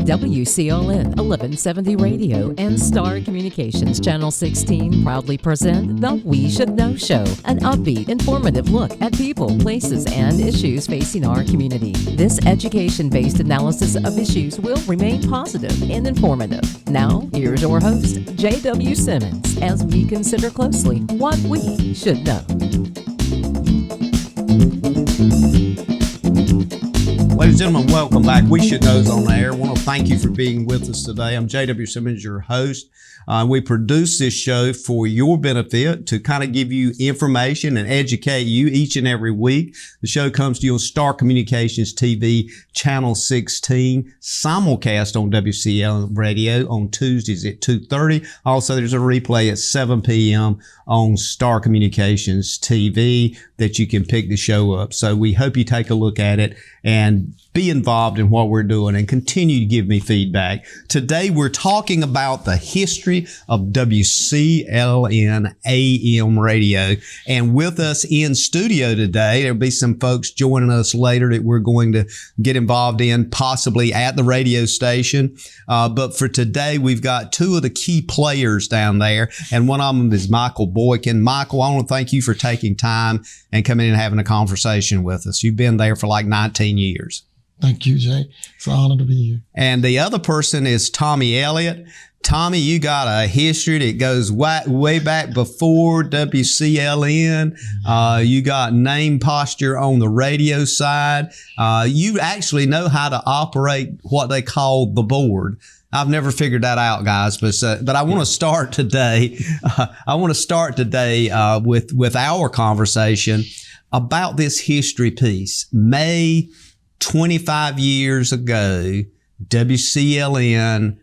WCLN 1170 Radio and Star Communications Channel 16 proudly present the We Should Know Show, an upbeat, informative look at people, places, and issues facing our community. This education-based analysis of issues will remain positive and informative. Now, here's your host, JW Simmons, as we consider closely what we should know. Ladies and gentlemen, welcome back. We Should Know's on the air. I want to thank you for being with us today. I'm JW Simmons, your host. We produce this show for your benefit to kind of give you information and educate you each and every week. The show comes to you on Star Communications TV, Channel 16, simulcast on WCLN Radio on Tuesdays at 2:30. Also, there's a replay at 7 p.m. on Star Communications TV that you can pick the show up. So we hope you take a look at it and be involved in what we're doing and continue to give me feedback. Today, we're talking about the history of WCLN AM radio. And with us in studio today, there'll be some folks joining us later that we're going to get involved in, possibly at the radio station. But for today, we've got two of the key players down there, and one of them is Michael Boykin. Michael, I want to thank you for taking time and coming in and having a conversation with us. You've been there for like 19 years. Thank you, Jay. It's an honor to be here. And the other person is Tommy Elliott. Tommy, you got a history that goes way back before WCLN. You got name posture on the radio side. You actually know how to operate what they call the board. I've never figured that out, guys, but I want to start today. With our conversation about this history piece. May 25 years ago, WCLN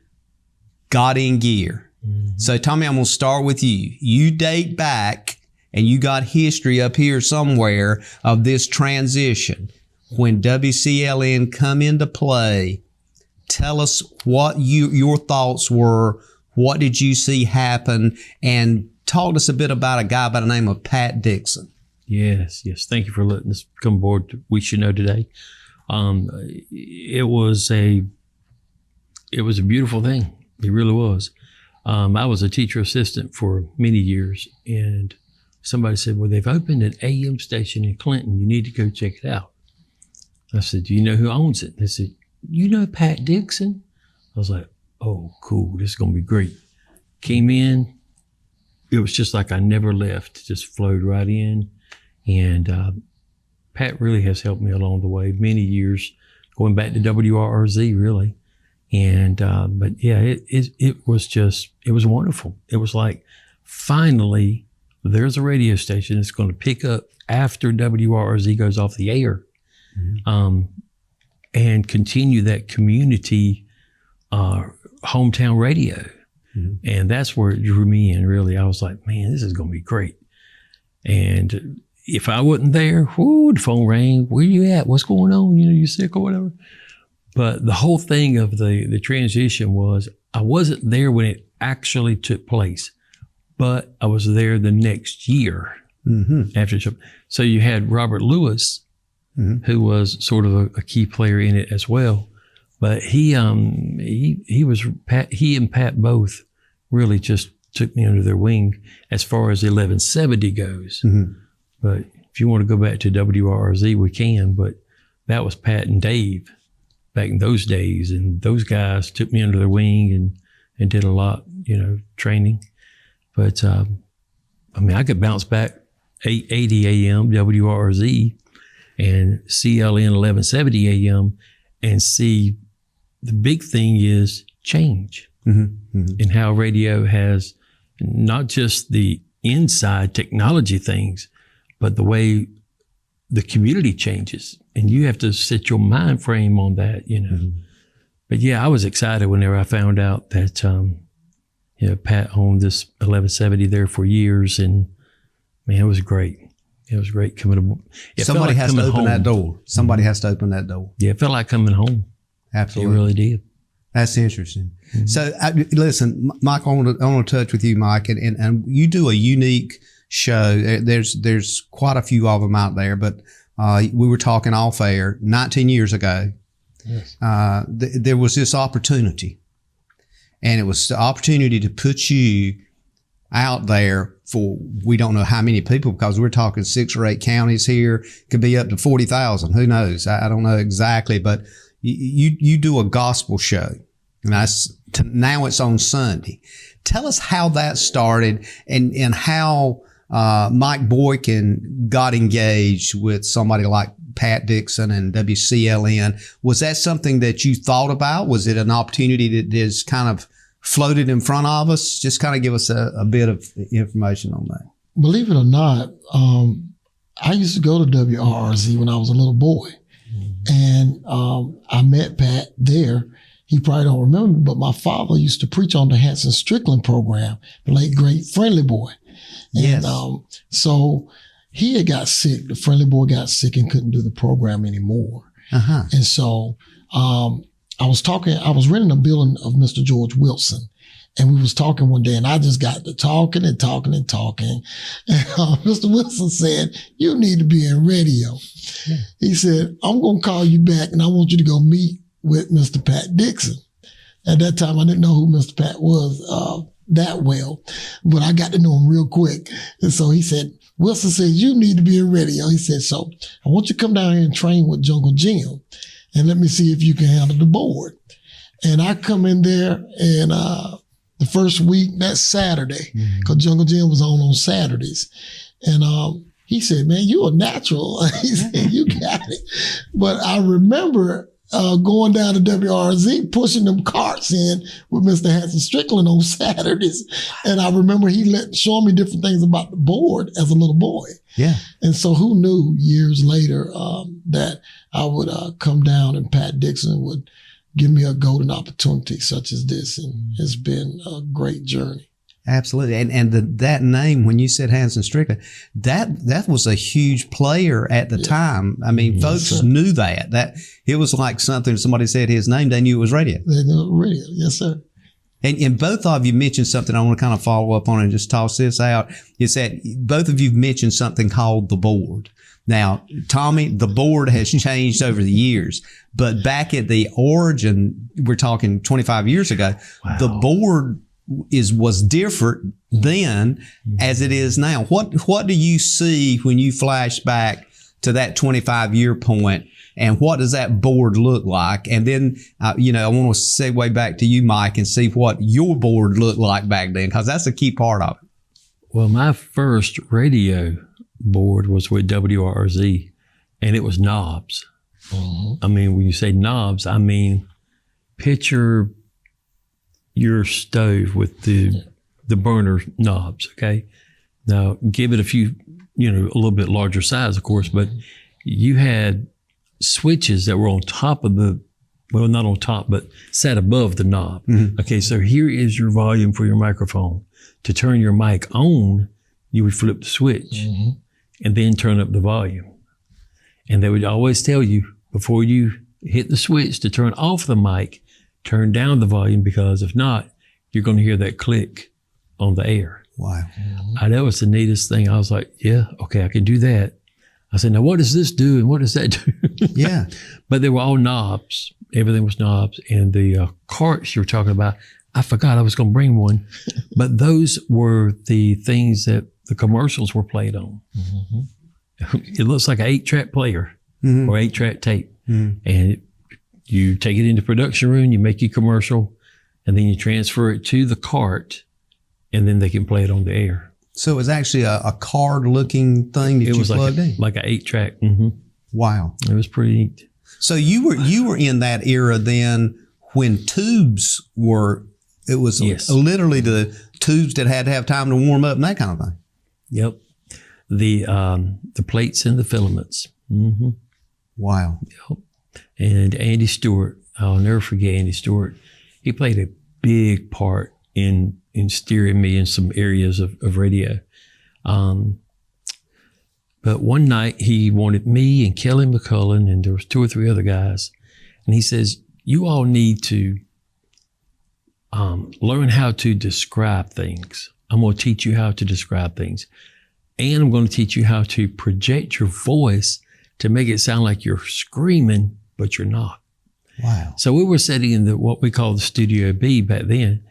got in gear. Mm-hmm. So, Tommy, I'm going to start with you. You date back and you got history up here somewhere of this transition. When WCLN come into play, tell us what your thoughts were. What did you see happen? And talk to us a bit about a guy by the name of Pat Dixon. Yes. Thank you for letting us come aboard. We Should Know today. It was a beautiful thing. It really was. I was a teacher assistant for many years, and somebody said, well, they've opened an AM station in Clinton. You need to go check it out. I said, do you know who owns it? They said, you know Pat Dixon? I was like, oh, cool. This is going to be great. Came in. It was just like I never left. Just flowed right in. And Pat really has helped me along the way, many years, going back to WRRZ, really. And, but yeah, it was wonderful. It was like, finally, there's a radio station that's going to pick up after WRRZ goes off the air, mm-hmm. And continue that community, hometown radio. Mm-hmm. And that's where it drew me in, really. I was like, man, this is going to be great. And if I wasn't there, the phone rang. Where you at? What's going on? You sick or whatever. But the whole thing of the transition was I wasn't there when it actually took place, but I was there the next year, mm-hmm. after the show. So you had Robert Lewis, mm-hmm. who was sort of a key player in it as well. But he and Pat both really just took me under their wing as far as 1170 goes. Mm-hmm. But if you want to go back to WRRZ, we can. But that was Pat and Dave back in those days. And those guys took me under their wing and did a lot, training. But, I could bounce back 880 AM, WRRZ, and CLN 1170 AM and see the big thing is change, mm-hmm. Mm-hmm. and how radio has not just the inside technology things, but the way the community changes, and you have to set your mind frame on that, Mm-hmm. But yeah, I was excited whenever I found out that, Pat owned this 1170 there for years, and man, it was great. It was great coming aboard. Somebody has to open that door. Somebody has to open that door. Yeah, it felt like coming home. Absolutely. It really did. That's interesting. Mm-hmm. So, listen, Mike, I want to touch with you, Mike, and you do a unique show. There's quite a few of them out there, but we were talking off air 19 years ago. Yes. There was this opportunity, and it was the opportunity to put you out there for, we don't know how many people, because we're talking 6 or 8 counties here, could be up to 40,000. Who knows? I don't know exactly, but you do a gospel show, and now it's on Sunday. Tell us how that started and how Mike Boykin got engaged with somebody like Pat Dixon and WCLN. Was that something that you thought about? Was it an opportunity that is kind of floated in front of us? Just kind of give us a bit of information on that. Believe it or not, I used to go to WRRZ when I was a little boy. And I met Pat there. He probably don't remember me, but my father used to preach on the Hanson Strickland program, the late great Friendly Boy. Yes. And so he had got sick. The Friendly Boy got sick and couldn't do the program anymore. Uh-huh. And so I was renting a building of Mr. George Wilson. And we was talking one day, and I just got to talking and talking and talking. And Mr. Wilson said, "You need to be in radio." Yeah. He said, "I'm going to call you back, and I want you to go meet with Mr. Pat Dixon." At that time, I didn't know who Mr. Pat was that well, but I got to know him real quick. And so he said, Wilson said, "You need to be in radio." He said, "So I want you to come down here and train with Jungle Jim, and let me see if you can handle the board." And I come in there, and the first week, that's Saturday, because Jungle Jim was on Saturdays. And he said, "Man, you a natural." He said, "You got it." But I remember going down to WRZ, pushing them carts in with Mr. Hanson Strickland on Saturdays. And I remember he showing me different things about the board as a little boy. Yeah. And so who knew years later that I would come down and Pat Dixon would give me a golden opportunity such as this. And it's been a great journey. Absolutely. And that name, when you said Hanson Strickland, that was a huge player at the time. I mean, folks knew that it was like something, somebody said his name, they knew it was radio. They knew it was radio. Yes, sir. And both of you mentioned something I want to kind of follow up on and just toss this out. Is that both of you mentioned something called the board. Now, Tommy, the board has changed over the years, but back at the origin, we're talking 25 years ago, the board was different then as it is now. What do you see when you flash back to that 25-year point, and what does that board look like? And then, I want to segue back to you, Mike, and see what your board looked like back then, because that's a key part of it. Well, my first radio board was with WRRZ, and it was knobs. I mean, when you say knobs, I mean, picture your stove with the burner knobs, okay? Now, give it a few, a little bit larger size, of course, but you had switches that were on top of not on top, but sat above the knob. Okay, so here is your volume for your microphone. To turn your mic on, you would flip the switch and then turn up the volume. And they would always tell you, before you hit the switch to turn off the mic, turn down the volume, because if not, you're going to hear that click on the air. Wow. That was the neatest thing. I was like, yeah, okay, I can do that. I said, now what does this do and what does that do? Yeah. But they were all knobs. Everything was knobs. And the carts you were talking about, I forgot I was going to bring one. But those were the things that the commercials were played on. It looks like an 8-track player or 8-track tape. And you take it into production room, you make your commercial, and then you transfer it to the cart, and then they can play it on the air. So it was actually a card-looking thing that you plugged in? Like an 8-track. Wow. It was pretty neat. So you were in that era then when tubes were, it was literally the tubes that had to have time to warm up and that kind of thing. Yep. The plates and the filaments. Wow. Yep. And Andy Stewart, I'll never forget Andy Stewart. He played a big part in steering me in some areas of radio. But one night he wanted me and Kelly McCullen, and there was 2 or 3 other guys. And he says, you all need to learn how to describe things. I'm going to teach you how to describe things. And I'm going to teach you how to project your voice to make it sound like you're screaming, but you're not. Wow. So we were sitting in what we call the Studio B back then.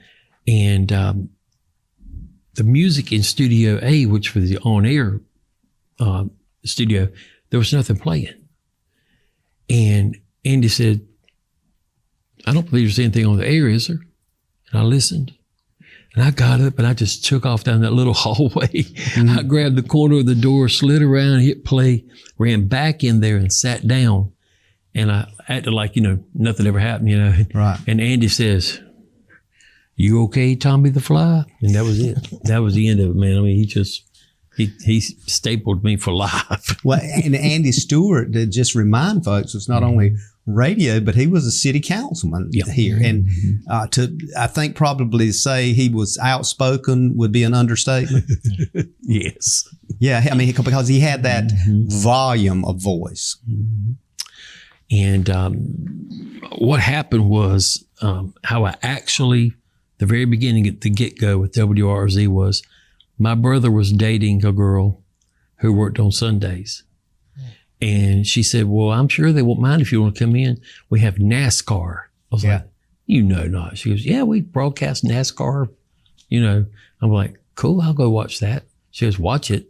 And the music in Studio A, which was the on-air studio, there was nothing playing. And Andy said, I don't believe there's anything on the air, is there? And I listened. And I got up and I just took off down that little hallway. I grabbed the corner of the door, slid around, hit play, ran back in there and sat down. And I acted like, nothing ever happened, Right. And Andy says, you okay, Tommy the Fly? And that was it. That was the end of it, man. I mean, he stapled me for life. Well, and Andy Stewart, to just remind folks, was not only radio, but he was a city councilman here. And I think probably say he was outspoken would be an understatement. Yes. Yeah, I mean, because he had that volume of voice. And what happened was how I actually, the very beginning at the get-go with WRZ was my brother was dating a girl who worked on Sundays. And she said, well, I'm sure they won't mind if you want to come in. We have NASCAR. I was like, not. She goes, yeah, we broadcast NASCAR. I'm like, cool, I'll go watch that. She goes, watch it.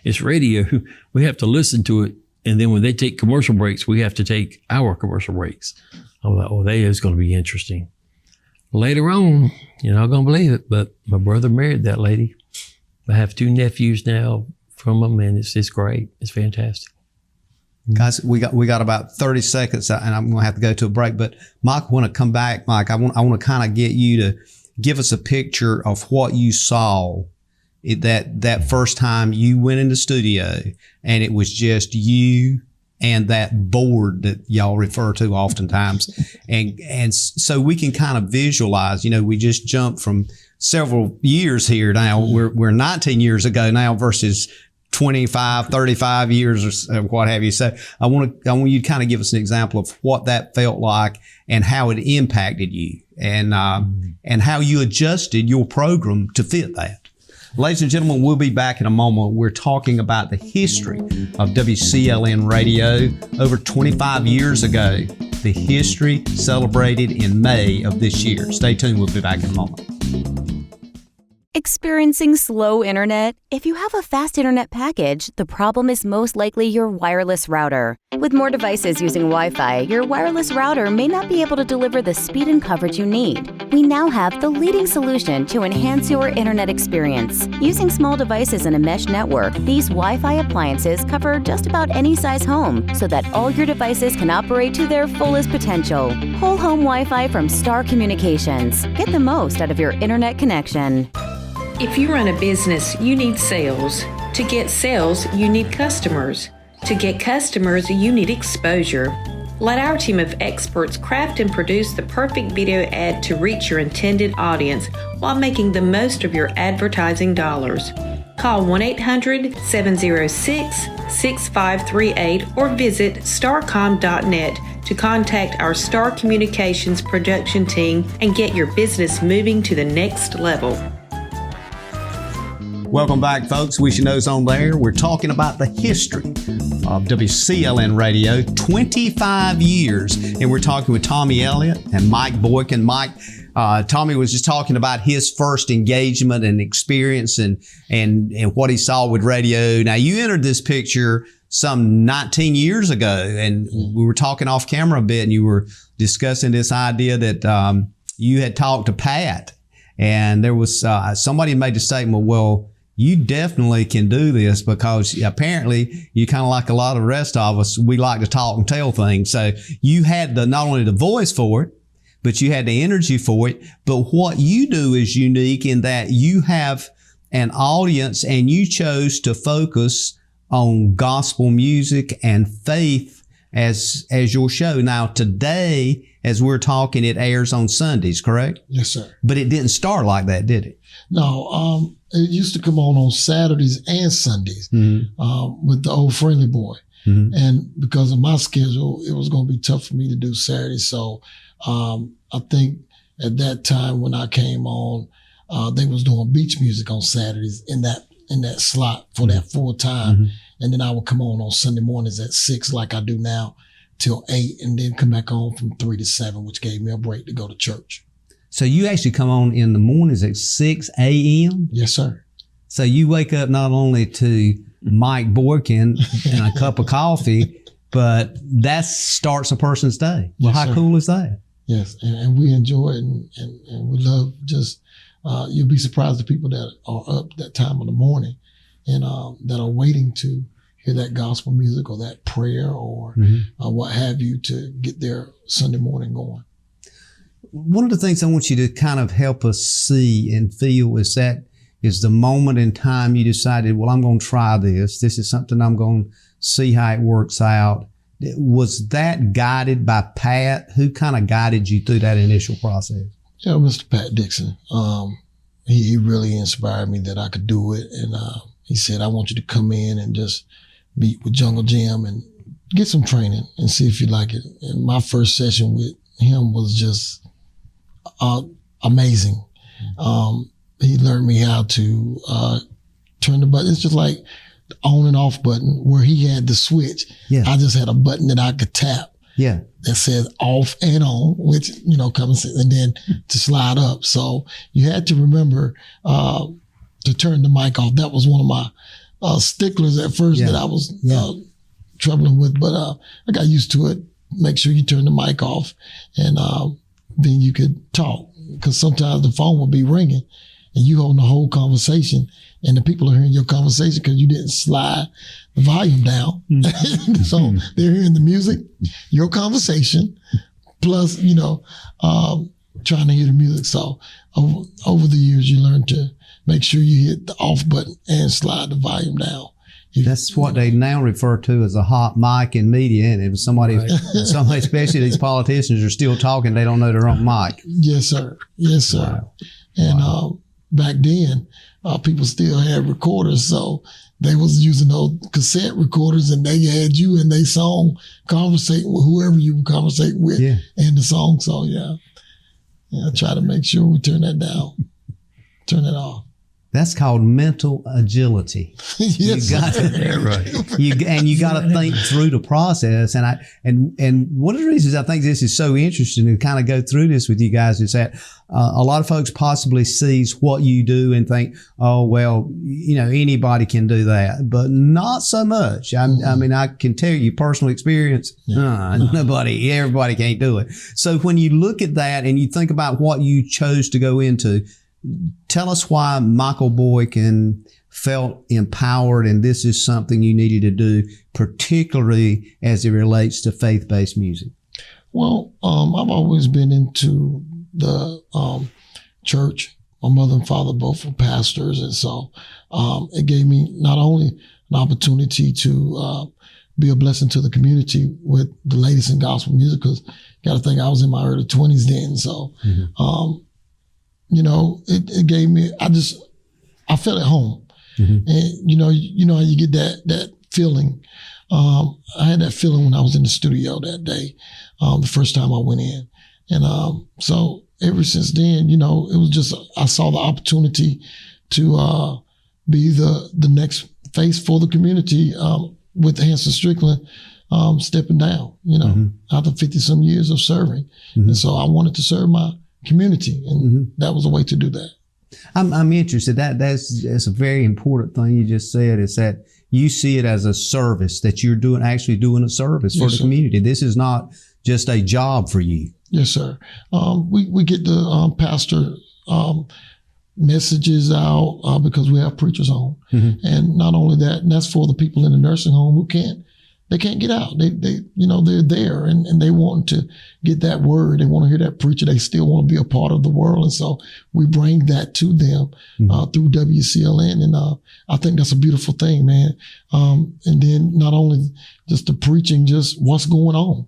It's radio. We have to listen to it. And then when they take commercial breaks, we have to take our commercial breaks. I was like, oh, that is going to be interesting. Later on, you're not going to believe it, but my brother married that lady. I have 2 nephews now from them, and it's great. It's fantastic. Guys, we got about 30 seconds, and I'm going to have to go to a break. But Mike, I want to come back. Mike, I want to kind of get you to give us a picture of what you saw that first time you went in the studio, and it was just you and that board that y'all refer to oftentimes, and so we can kind of visualize. We just jumped from several years here now. We're 19 years ago now versus 25, 35 years or what have you. So I want you to kind of give us an example of what that felt like and how it impacted you and how you adjusted your program to fit that. Ladies and gentlemen, we'll be back in a moment. We're talking about the history of WCLN radio over 25 years ago. The history celebrated in May of this year. Stay tuned. We'll be back in a moment. Experiencing slow internet? If you have a fast internet package, the problem is most likely your wireless router. With more devices using Wi-Fi, your wireless router may not be able to deliver the speed and coverage you need. We now have the leading solution to enhance your internet experience. Using small devices in a mesh network, these Wi-Fi appliances cover just about any size home so that all your devices can operate to their fullest potential. Whole home Wi-Fi from Star Communications. Get the most out of your internet connection. If you run a business, you need sales. To get sales, you need customers. To get customers, you need exposure. Let our team of experts craft and produce the perfect video ad to reach your intended audience while making the most of your advertising dollars. Call 1-800-706-6538 or visit starcom.net to contact our Star Communications production team and get your business moving to the next level. Welcome back, folks. We Should Know's on there. We're talking about the history of WCLN Radio, 25 years. And we're talking with Tommy Elliott and Mike Boykin. Mike, Tommy was just talking about his first engagement and experience and what he saw with radio. Now, you entered this picture some 19 years ago, and we were talking off camera a bit, and you were discussing this idea that you had talked to Pat, and there was somebody made the statement, well, you definitely can do this because apparently you kind of like a lot of the rest of us, we like to talk and tell things. So you had not only the voice for it, but you had the energy for it. But what you do is unique in that you have an audience and you chose to focus on gospel music and faith as your show. Now today, as we're talking, it airs on Sundays, correct? Yes, sir. But it didn't start like that, did it? No, it used to come on Saturdays and Sundays with the old Friendly Boy. Mm-hmm. And because of my schedule, it was going to be tough for me to do Saturdays. So I think at that time when I came on, they was doing beach music on Saturdays in that slot for that full time. Mm-hmm. And then I would come on Sunday mornings at 6 like I do now till 8 and then come back on from 3 to 7, which gave me a break to go to church. So you actually come on in the mornings at 6 a.m.? Yes, sir. So you wake up not only to Mike Boykin and a cup of coffee, but that starts a person's day. Well, Yes, how sir. cool is that? Yes, and we enjoy it, and we love just, you'll be surprised the people that are up that time of the morning and that are waiting to hear that gospel music or that prayer or what have you to get their Sunday morning going. One of the things I want you to kind of help us see and feel is the moment in time you decided, well, I'm going to try this. This is something I'm going to see how it works out. Was that guided by Pat? Who kind of guided you through that initial process? Yeah, Mr. Pat Dixon. He really inspired me that I could do it. And he said, I want you to come in and just meet with Jungle Jim and get some training and see if you like it. And my first session with him was just amazing. He learned me how to turn the button. It's just like the on and off button where he had the switch. Yeah. I just had a button that I could tap. Yeah. That says off and on, which, comes and then to slide up. So you had to remember to turn the mic off. That was one of my sticklers at first that I was troubling with, but I got used to it. Make sure you turn the mic off and then you could talk, because sometimes the phone will be ringing and you holding the whole conversation and the people are hearing your conversation because you didn't slide the volume down. So they're hearing the music, your conversation, plus, trying to hear the music. So over the years, you learn to make sure you hit the off button and slide the volume down. That's what they now refer to as a hot mic in media. And if somebody, especially these politicians, are still talking, they don't know their own mic. Yes, sir. Yes, sir. Wow. And back then, people still had recorders, so they was using those cassette recorders, and they had you and they song conversating with whoever you were conversating with in the song. So I try to make sure we turn that down, turn it off. That's called mental agility. Yes, you got right. You got to think through the process. And one of the reasons I think this is so interesting to kind of go through this with you guys is that a lot of folks possibly sees what you do and think, oh, well, anybody can do that, but not so much. I mean, I can tell you personal experience, everybody can't do it. So when you look at that and you think about what you chose to go into, tell us why Michael Boykin felt empowered and this is something you needed to do, particularly as it relates to faith-based music. Well, I've always been into the church. My mother and father both were pastors, and so it gave me not only an opportunity to be a blessing to the community with the latest in gospel music, because got to think I was in my early 20s then, so it gave me, I felt at home. And you know how you get that feeling. I had that feeling when I was in the studio that day, the first time I went in. And so ever since then, it was just, I saw the opportunity to be the next face for the community with Hanson Strickland stepping down, after 50 some years of serving. And so I wanted to serve my community, and that was a way to do that. I'm interested. That's a very important thing you just said, is that you see it as a service, that you're actually doing a service for the community. This is not just a job for you. Yes, sir. We get the pastor messages out because we have preachers home, and not only that, and that's for the people in the nursing home who can't get out. They're there and they want to get that word. They want to hear that preacher. They still want to be a part of the world. And so we bring that to them through WCLN. And I think that's a beautiful thing, man. And then not only just the preaching, just what's going on.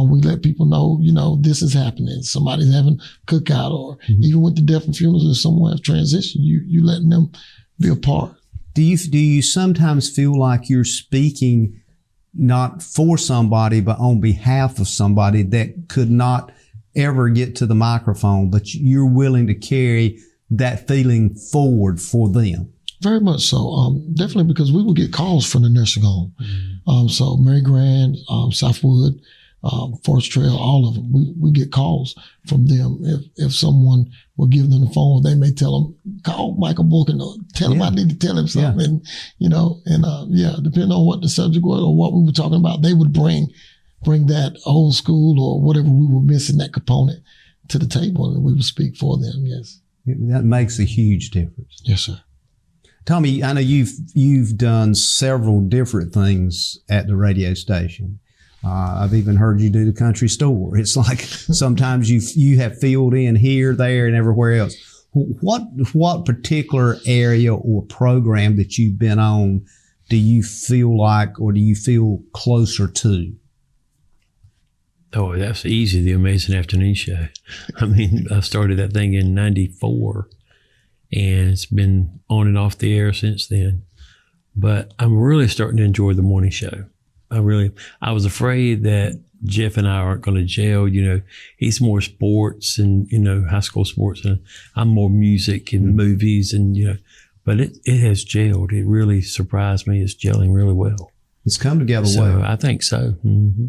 We let people know, this is happening. Somebody's having a cookout, or even with the death and funerals, if someone has transitioned, you letting them be a part. Do you sometimes feel like you're speaking not for somebody, but on behalf of somebody that could not ever get to the microphone, but you're willing to carry that feeling forward for them? Very much so. Definitely, because we would get calls from the nursing home. So Mary Grand, Southwood, Forest Trail, all of them. We get calls from them. If someone will give them the phone, they may tell them, call Michael Boykin or tell him I need to tell him something. And, depending on what the subject was or what we were talking about, they would bring that old school or whatever we were missing, that component, to the table, and we would speak for them. Yes. That makes a huge difference. Yes, sir. Tommy, I know you've done several different things at the radio station. I've even heard you do the country store. It's like sometimes you have filled in here, there, and everywhere else. What particular area or program that you've been on do you feel like, or do you feel closer to? Oh, that's easy. The Amazing Afternoon Show. I mean, I started that thing in '94, and it's been on and off the air since then. But I'm really starting to enjoy the morning show. I was afraid that Jeff and I aren't going to gel. He's more sports and, high school sports, and I'm more music and movies and, but it has gelled. It really surprised me. It's gelling really well. It's come together well. well. I think so. Mm-hmm.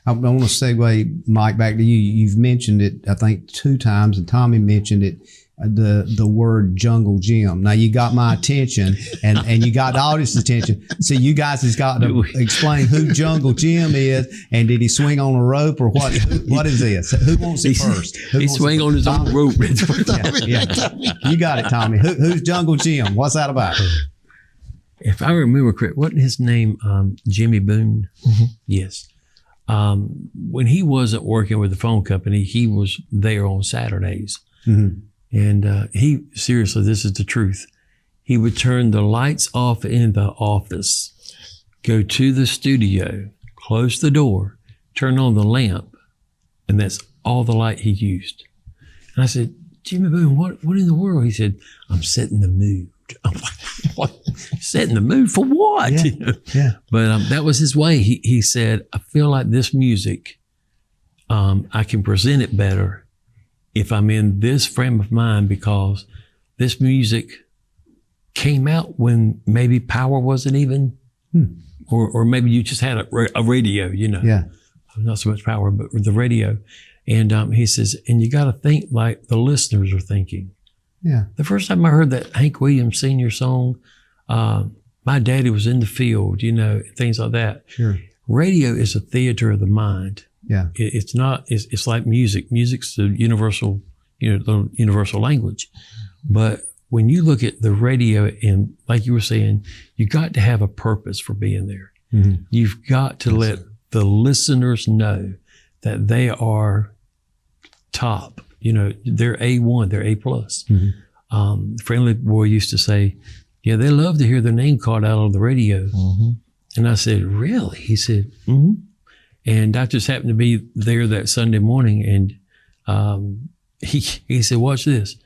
I want to segue, Mike, back to you. You've mentioned it, I think, 2 times, and Tommy mentioned it, the word Jungle Jim. Now, you got my attention, and you got the audience's attention. So you guys has got to explain who Jungle Jim is, and did he swing on a rope, or what? What is this? Who wants it first? He swing on his own rope. Yeah. You got it, Tommy. Who's Jungle Jim? What's that about? If I remember correct, wasn't his name Jimmy Boone? Mm-hmm. Yes. When he wasn't working with the phone company, he was there on Saturdays. Mm-hmm. And he, seriously, this is the truth. He would turn the lights off in the office, go to the studio, close the door, turn on the lamp, and that's all the light he used. And I said, Jimmy Boone, what in the world? He said, I'm setting the mood. I'm like, what? Setting the mood for what? Yeah. But that was his way. He said, I feel like this music, I can present it better if I'm in this frame of mind, because this music came out when maybe power wasn't even, or maybe you just had a radio, Yeah. Not so much power, but the radio. And he says, and you got to think like the listeners are thinking. Yeah. The first time I heard that Hank Williams Sr. song, my daddy was in the field, things like that. Sure. Radio is a theater of the mind. Yeah. It's not, it's like music. Music's the universal, the universal language. But when you look at the radio, and like you were saying, you got to have a purpose for being there. Mm-hmm. You've got to let the listeners know that they are top. They're A1, they're A+. Mm-hmm. Friendly Boy used to say, yeah, they love to hear their name called out on the radio. Mm-hmm. And I said, really? He said, mm-hmm. And I just happened to be there that Sunday morning, and he said, watch this.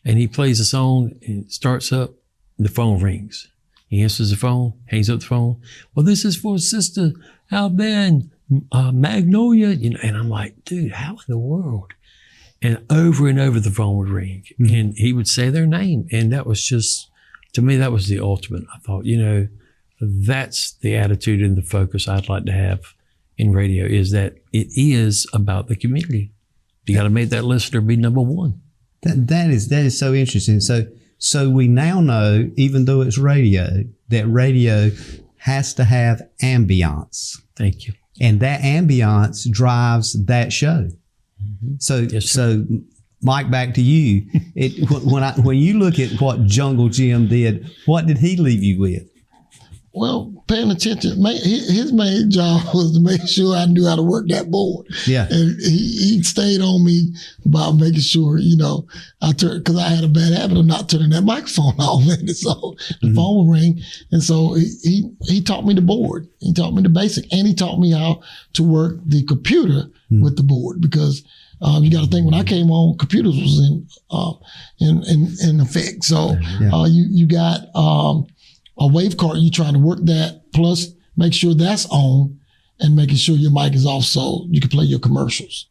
And he plays a song, and it starts up, the phone rings. He answers the phone, hangs up the phone. Well, this is for Sister Alben, Magnolia, and I'm like, dude, how in the world? And over the phone would ring, Mm-hmm. and he would say their name. And that was just, to me, that was the ultimate. I thought, that's the attitude and the focus I'd like to have in radio, is that it is about the community. You got to make that listener be number one. That is so interesting. So we now know, even though it's radio, that radio has to have ambiance. Thank you. And that ambiance drives that show. Mm-hmm. So Mike, back to you. When you look at what Jungle Jim did, what did he leave you with? Well, paying attention. His main job was to make sure I knew how to work that board. Yeah. And he stayed on me about making sure, I turned, because I had a bad habit of not turning that microphone off. And so the phone would ring. And so he taught me the board. He taught me the basic. And he taught me how to work the computer with the board, because you got to think, when I came on, computers was in effect. So you got a wave card, you trying to work that, plus make sure that's on, and making sure your mic is off so you can play your commercials.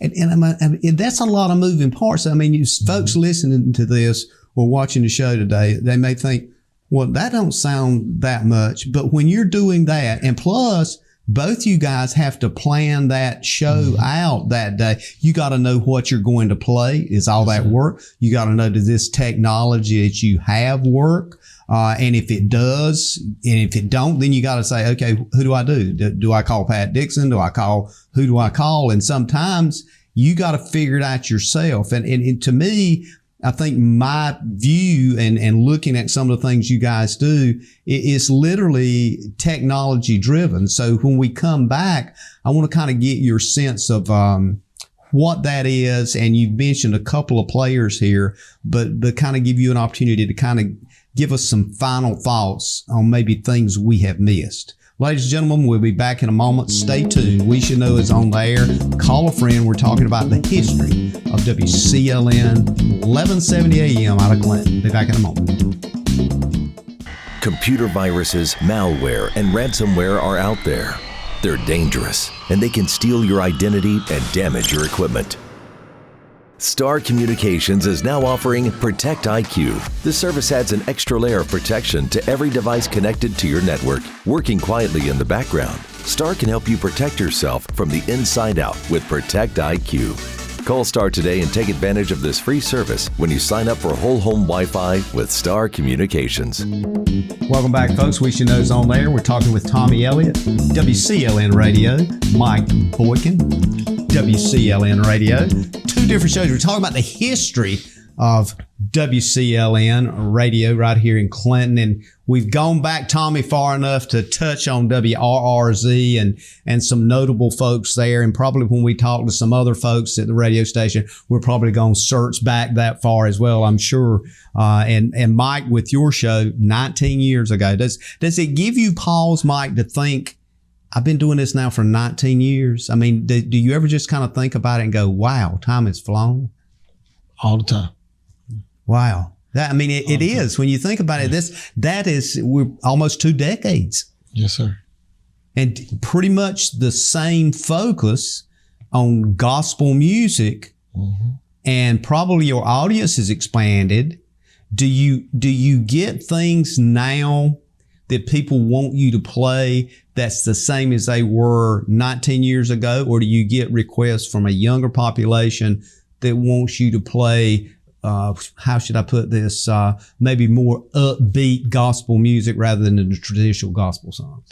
And that's a lot of moving parts. I mean, you folks listening to this or watching the show today, they may think, well, that don't sound that much. But when you're doing that, and plus both you guys have to plan that show out that day. You got to know what you're going to play. Is all that work? You got to know, does this technology that you have work? And if it does, and if it don't, then you got to say, okay, who do I do? Do I call Pat Dixon? Who do I call? And sometimes you got to figure it out yourself. And to me, I think my view and looking at some of the things you guys do is literally technology driven. So when we come back, I want to kind of get your sense of, what that is. And you've mentioned a couple of players here, but kind of give you an opportunity to kind of give us some final thoughts on maybe things we have missed. Ladies and gentlemen, we'll be back in a moment. Stay tuned. We Should Know is on the air. Call a friend. We're talking about the history of WCLN 1170 AM out of Clinton. Be back in a moment. Computer viruses, malware, and ransomware are out there. They're dangerous, and they can steal your identity and damage your equipment. Star Communications is now offering Protect IQ. The service adds an extra layer of protection to every device connected to your network, working quietly in the background. Star can help you protect yourself from the inside out with Protect IQ. Call Star today and take advantage of this free service when you sign up for whole home Wi-Fi with Star Communications. Welcome back, folks. We Should Know's on there. We're talking with Tommy Elliott, WCLN Radio, Mike Boykin, WCLN Radio. Two different shows. We're talking about the history of WCLN Radio right here in Clinton. And we've gone back, Tommy, far enough to touch on WRRZ and some notable folks there. And probably when we talk to some other folks at the radio station, we're probably going to search back that far as well, I'm sure. And Mike, with your show 19 years ago, does it give you pause, Mike, to think, I've been doing this now for 19 years. I mean, do you ever just kind of think about it and go, wow, time has flown? All the time. Wow. It is. When you think about it, we're almost 2 decades. Yes, sir. And pretty much the same focus on gospel music. Mm-hmm. And probably your audience has expanded. Do you get things now that people want you to play that's the same as they were 19 years ago? Or do you get requests from a younger population that wants you to play, how should I put this, maybe more upbeat gospel music rather than the traditional gospel song?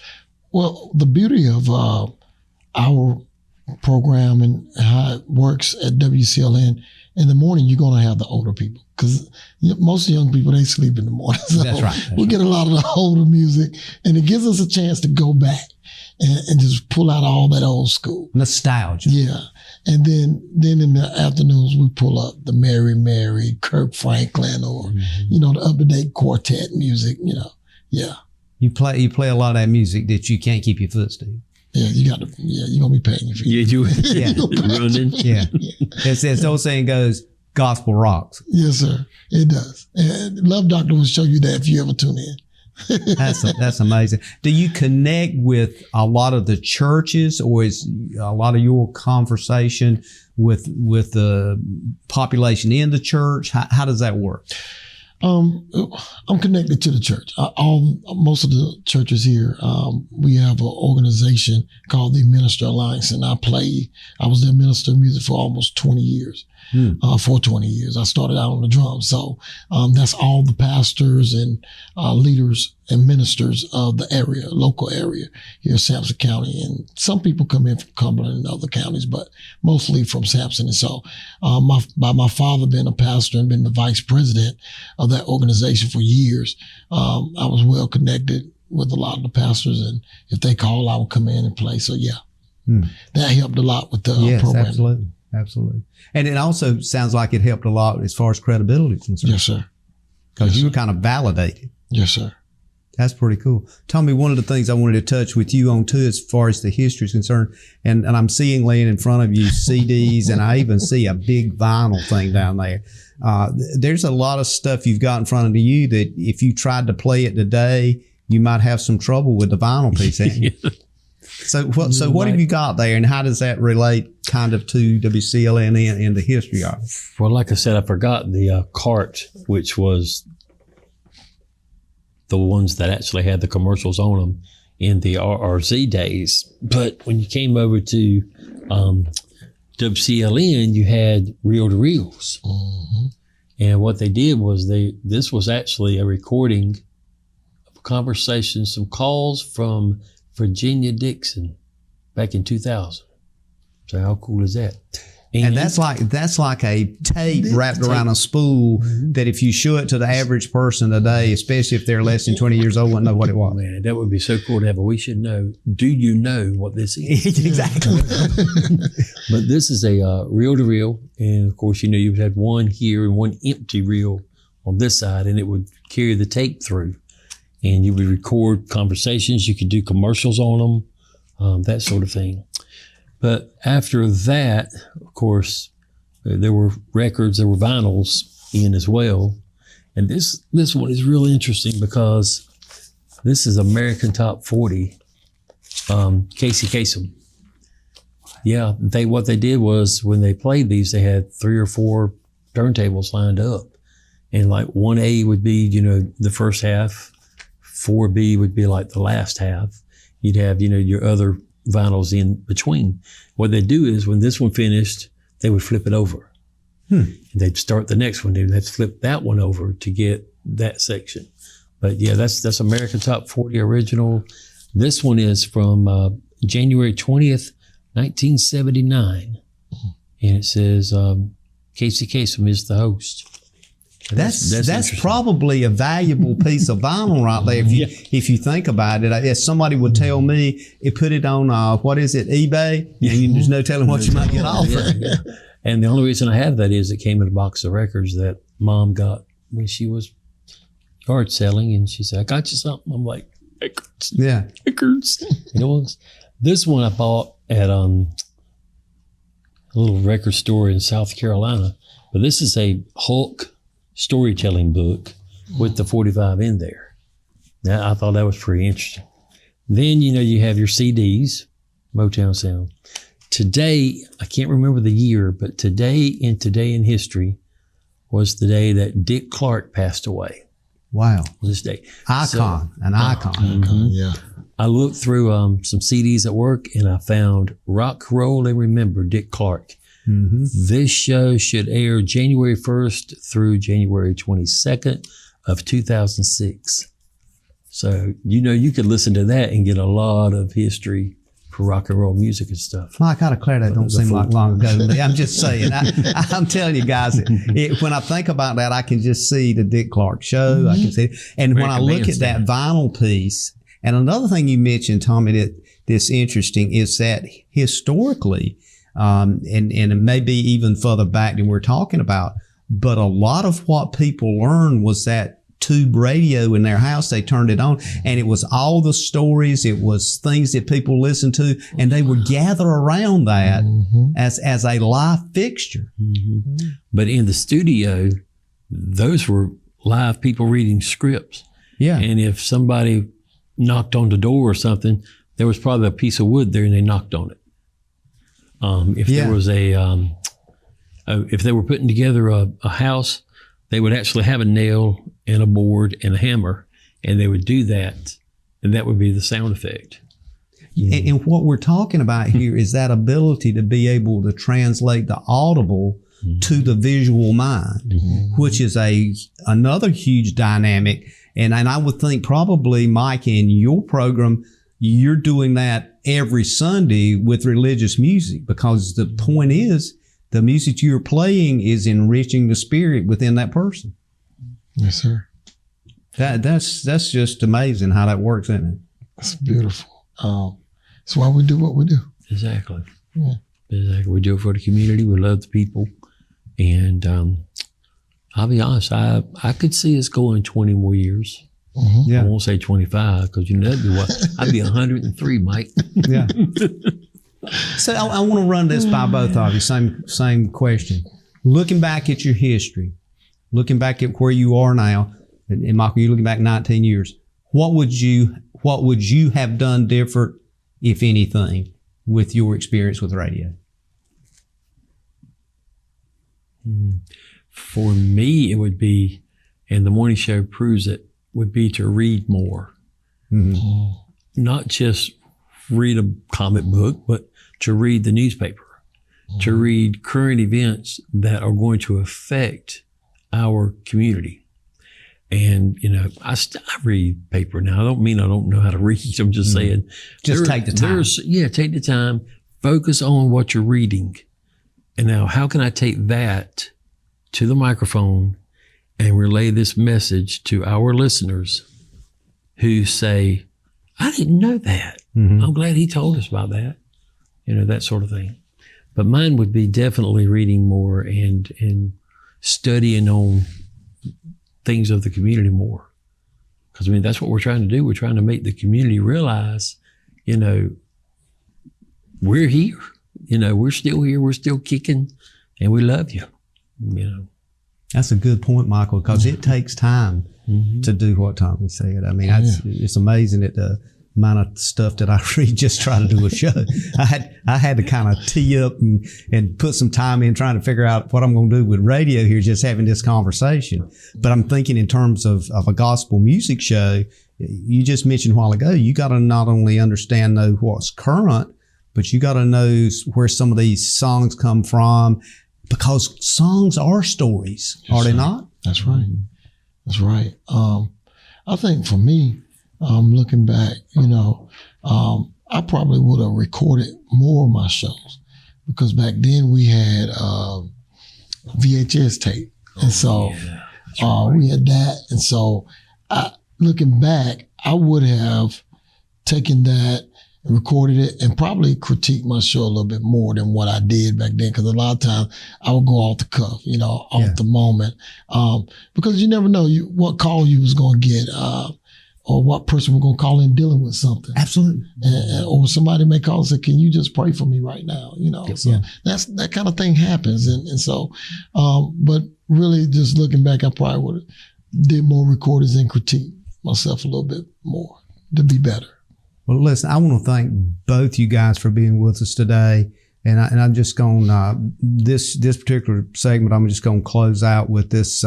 Well, the beauty of our program and how it works at WCLN, in the morning, you're going to have the older people because most young people, they sleep in the morning. So that's right. We get a lot of the older music, and it gives us a chance to go back and just pull out all that old school. Nostalgia. Yeah. And then in the afternoons, we pull up the Mary Mary, Kirk Franklin, or, the up-to-date quartet music, Yeah. You play a lot of that music that you can't keep your foot still. Yeah, you're going to be paying your fees. Yeah, running. Yeah. As the old saying goes, gospel rocks. Yes, sir. It does. And Love Doctor will show you that if you ever tune in. That's amazing. Do you connect with a lot of the churches, or is a lot of your conversation with the population in the church? How does that work? I'm connected to the church. Most of the churches here, we have an organization called the Minister Alliance, and I was their minister of music for almost 20 years. For 20 years. I started out on the drums. So that's all the pastors and leaders and ministers of the area, local area here in Sampson County. And some people come in from Cumberland and other counties, but mostly from Sampson. And so by my father being a pastor and being the vice president of that organization for years, I was well connected with a lot of the pastors. And if they call, I would come in and play. So that helped a lot with the program. Absolutely. Absolutely. And it also sounds like it helped a lot as far as credibility is concerned. Yes, sir. Because you were kind of validated. Yes, sir. That's pretty cool. Tommy, one of the things I wanted to touch with you on too, as far as the history is concerned, and I'm seeing laying in front of you CDs, and I even see a big vinyl thing down there. There's a lot of stuff you've got in front of you that if you tried to play it today, you might have some trouble with the vinyl piece. So what have you got there, and how does that relate kind of to WCLN and the history of it? Well, like I said, I forgot the cart, which was the ones that actually had the commercials on them. in the RRZ days. But when you came over to WCLN, you had reel-to-reels. Mm-hmm. And what they did was this was actually a recording of a conversation, some calls from Virginia Dixon back in 2000. So how cool is that? And that's like a tape wrapped around a spool that if you show it to the average person today, especially if they're less than 20 years old, wouldn't know what it was. Man, that would be so cool to have. We should know. Do you know what this is? Exactly. But this is a reel-to-reel. And of course, you would have one here and one empty reel on this side, and it would carry the tape through. And you would record conversations. You could do commercials on them, that sort of thing. But after that, of course, there were records, there were vinyls in as well. And this one is really interesting because this is American Top 40, Casey Kasem. Yeah, what they did was when they played these, they had 3 or 4 turntables lined up. And like 1A would be, the first half, 4B would be like the last half. You'd have, your other vinyls in between. What they do is when this one finished, they would flip it over. And they'd start the next one. They'd have to flip that one over to get that section. But yeah, that's American Top 40 original. This one is from January 20th, 1979. And it says Casey Kasem is the host. That's probably a valuable piece of vinyl right there. If you think about it, if somebody would tell me, put it on eBay, and there's no telling what you might get off it. Yeah. And the only reason I have that is it came in a box of records that Mom got when she was yard selling, and she said, "I got you something." I'm like, records, records. And it was this one I bought at a little record store in South Carolina, but this is a Hulk storytelling book with the 45 in there. Now, I thought that was pretty interesting. Then, you have your CDs, Motown Sound. Today, I can't remember the year, but today in history was the day that Dick Clark passed away. Wow. This day. Icon. Yeah. I looked through some CDs at work and I found Rock, Roll, and Remember Dick Clark. Mm-hmm. This show should air January 1st through January 22nd of 2006. So, you could listen to that and get a lot of history for rock and roll music and stuff. Mike, I declare that don't seem like long ago to me. I'm just saying. I'm telling you guys, when I think about that, I can just see the Dick Clark show. I can see it. And when I look at that vinyl piece, and another thing you mentioned, Tommy, that's interesting is that historically, and maybe even further back than we're talking about, but a lot of what people learned was that tube radio in their house. They turned it on and it was all the stories. It was things that people listened to, and they would gather around that as a live fixture. Mm-hmm. But in the studio, those were live people reading scripts. Yeah. And if somebody knocked on the door or something, there was probably a piece of wood there and they knocked on it. If there was if they were putting together a house, they would actually have a nail and a board and a hammer, and they would do that, and that would be the sound effect. And what we're talking about here is that ability to be able to translate the audible to the visual mind, which is another huge dynamic. And I would think probably, Mike, in your program, you're doing that every Sunday with religious music, because the point is the music you're playing is enriching the spirit within that person. Yes, sir. That's just amazing how that works, isn't it? It's beautiful. That's why we do what we do. Exactly. Yeah. Exactly. We do it for the community. We love the people. And I'll be honest, I could see us going 20 more years. Mm-hmm. Yeah. I won't say 25 because that'd be what? I'd be 103, Mike. Yeah. So I want to run this by both of you. Same question. Looking back at your history, looking back at where you are now, and Michael, you're looking back 19 years. What would you have done different, if anything, with your experience with radio? For me, it would be, and the morning show proves it, would be to read more. Mm-hmm. not just read a comic book, but to read the newspaper, to read current events that are going to affect our community. And, I read paper now. I don't mean I don't know how to read. I'm just saying. Just take the time. Take the time. Focus on what you're reading. And now, how can I take that to the microphone and relay this message to our listeners who say, I didn't know that. I'm glad he told us about that. That sort of thing. But mine would be definitely reading more and studying on things of the community more. Because, that's what we're trying to do. We're trying to make the community realize, we're here. We're still here. We're still kicking, and we love you. That's a good point, Michael, because it takes time to do what Tommy said. It's amazing that the amount of stuff that I read just trying to do a show. I had to kind of tee up and put some time in trying to figure out what I'm going to do with radio here, just having this conversation. But I'm thinking in terms of a gospel music show, you just mentioned a while ago, you got to not only know what's current, but you got to know where some of these songs come from, because songs are stories, are they not? That's right. That's right. I think for me, looking back, I probably would have recorded more of my shows, because back then we had VHS tape. And so we had that. And so looking back, I would have taken that and recorded it and probably critiqued my show a little bit more than what I did back then. Because a lot of times I would go off the cuff, off the moment. Because you never know what call you was going to get. Or what person was going to call in dealing with something. Absolutely. Or somebody may call and say, can you just pray for me right now? So that kind of thing happens. And so, but really just looking back, I probably would have did more recordings and critique myself a little bit more to be better. Well, listen, I want to thank both you guys for being with us today. And I'm just going, this particular segment, I'm just going to close out with this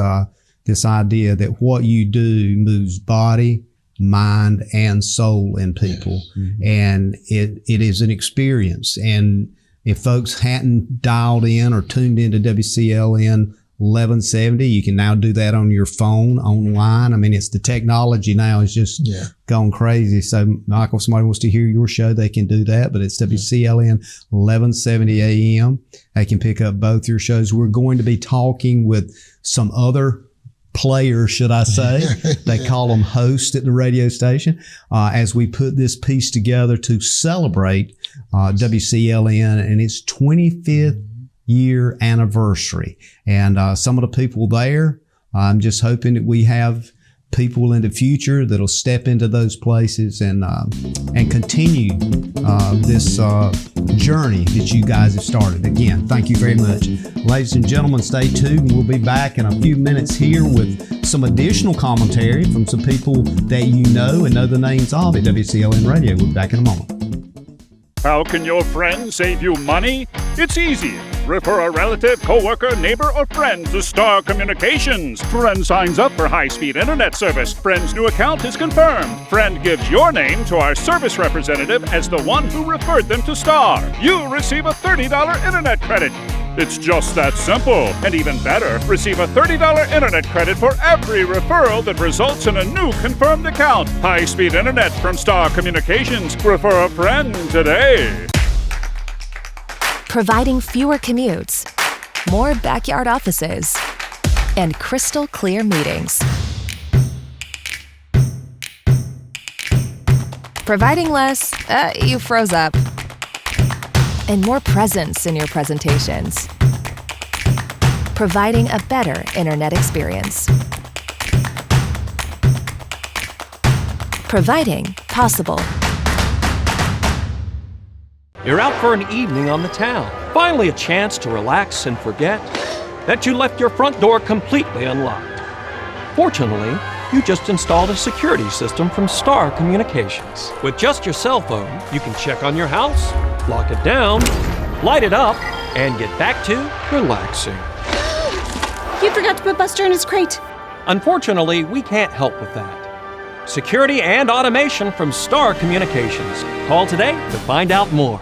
idea that what you do moves body, mind, and soul in people. And it is an experience. And if folks hadn't dialed in or tuned into WCLN 1170, you can now do that on your phone, online. It's the technology now is just going crazy. So, Michael, if somebody wants to hear your show, they can do that. But it's WCLN 1170 AM. They can pick up both your shows. We're going to be talking with some other players, should I say. They call them hosts at the radio station, as we put this piece together to celebrate WCLN and its 25th year anniversary. And some of the people there, I'm just hoping that we have people in the future that'll step into those places and continue this journey that you guys have started. Again, thank you very much. Ladies and gentlemen, stay tuned. We'll be back in a few minutes here with some additional commentary from some people that you know and know the names of at WCLN Radio. We'll be back in a moment. How can your friend save you money? It's easy. Refer a relative, coworker, neighbor, or friend to Star Communications. Friend signs up for high-speed internet service. Friend's new account is confirmed. Friend gives your name to our service representative as the one who referred them to Star. You receive a $30 internet credit. It's just that simple. And even better, receive a $30 internet credit for every referral that results in a new confirmed account. High-speed internet from Star Communications. Refer a friend today. Providing fewer commutes, more backyard offices, and crystal clear meetings. Providing less, you froze up, and more presence in your presentations. Providing a better internet experience. Providing possible. You're out for an evening on the town. Finally a chance to relax and forget that you left your front door completely unlocked. Fortunately, you just installed a security system from Star Communications. With just your cell phone, you can check on your house, lock it down, light it up, and get back to relaxing. You forgot to put Buster in his crate. Unfortunately, we can't help with that. security, and automation from Star Communications. Call today to find out more.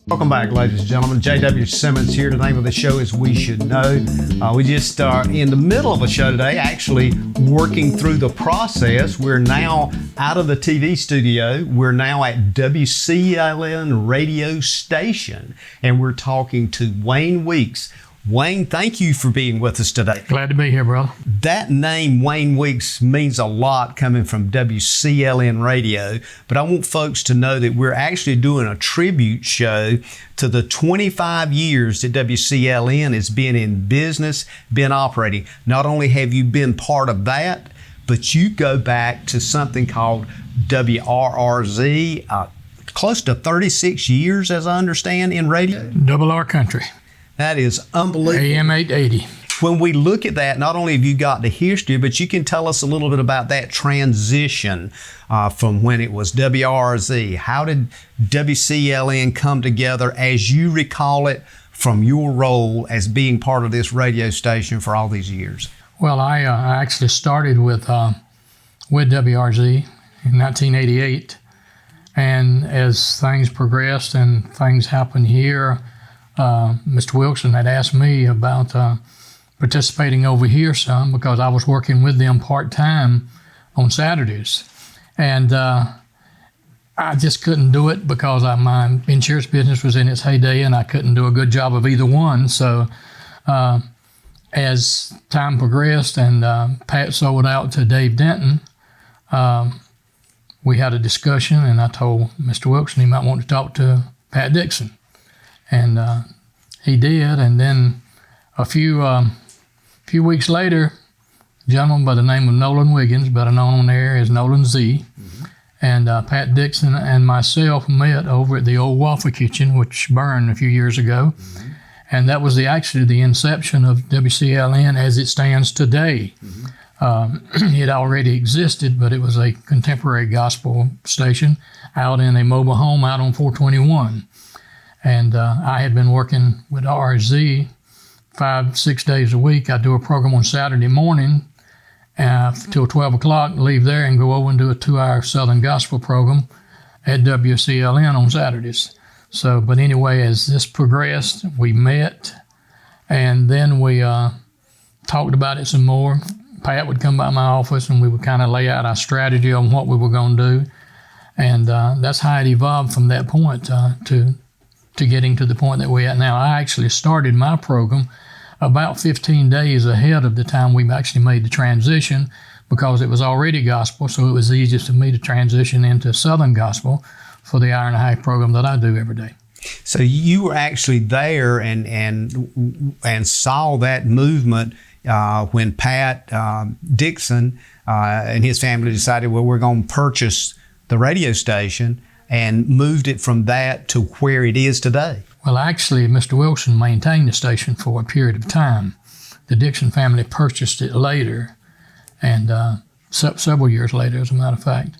Welcome back, ladies and gentlemen. JW Simmons here. The name of the show is We Should Know. We just are in the middle of a show today, actually working through the process. We're now out of the TV studio. We're now at WCLN radio station, and we're talking to Wayne Weeks. Wayne, thank you for being with us today. Glad to be here, brother. That name, Wayne Weeks, means a lot coming from WCLN Radio, but I want folks to know that we're actually doing a tribute show to the 25 years that WCLN has been in business, been operating. Not only have you been part of that, but you go back to something called WRRZ, close to 36 years, as I understand, in radio. Double R Country. That is unbelievable. AM 880. When we look at that, not only have you got the history, but you can tell us a little bit about that transition from when it was WRZ. How did WCLN come together as you recall it from your role as being part of this radio station for all these years? Well, I actually started with WRZ in 1988. And as things progressed and things happened here, Mr. Wilson had asked me about participating over here some because I was working with them part-time on Saturdays. And I just couldn't do it because my insurance business was in its heyday and I couldn't do a good job of either one. So as time progressed and Pat sold out to Dave Denton, we had a discussion and I told Mr. Wilson he might want to talk to Pat Dixon. And he did, and then a few weeks later, a gentleman by the name of Nolan Wiggins, better known on there as Nolan Z, and Pat Dixon and myself met over at the old Waffle Kitchen, which burned a few years ago, and that was actually the inception of WCLN as it stands today. It already existed, but it was a contemporary gospel station out in a mobile home out on 421. And I had been working with RZ 5-6 days a week. I do a program on Saturday morning till 12 o'clock, leave there and go over and do a 2-hour Southern Gospel program at WCLN on Saturdays. So, but anyway, as this progressed, we met and then we talked about it some more. Pat would come by my office and we would kind of lay out our strategy on what we were going to do. And that's how it evolved from that point to getting to the point that we're at now. I actually started my program about 15 days ahead of the time we actually made the transition because it was already gospel, so it was easiest for me to transition into Southern Gospel for the hour-and-a-half program that I do every day. So you were actually there and saw that movement when Pat Dixon and his family decided, well, we're going to purchase the radio station, and moved it from that to where it is today? Well, actually, Mr. Wilson maintained the station for a period of time. The Dixon family purchased it later, and several years later, as a matter of fact.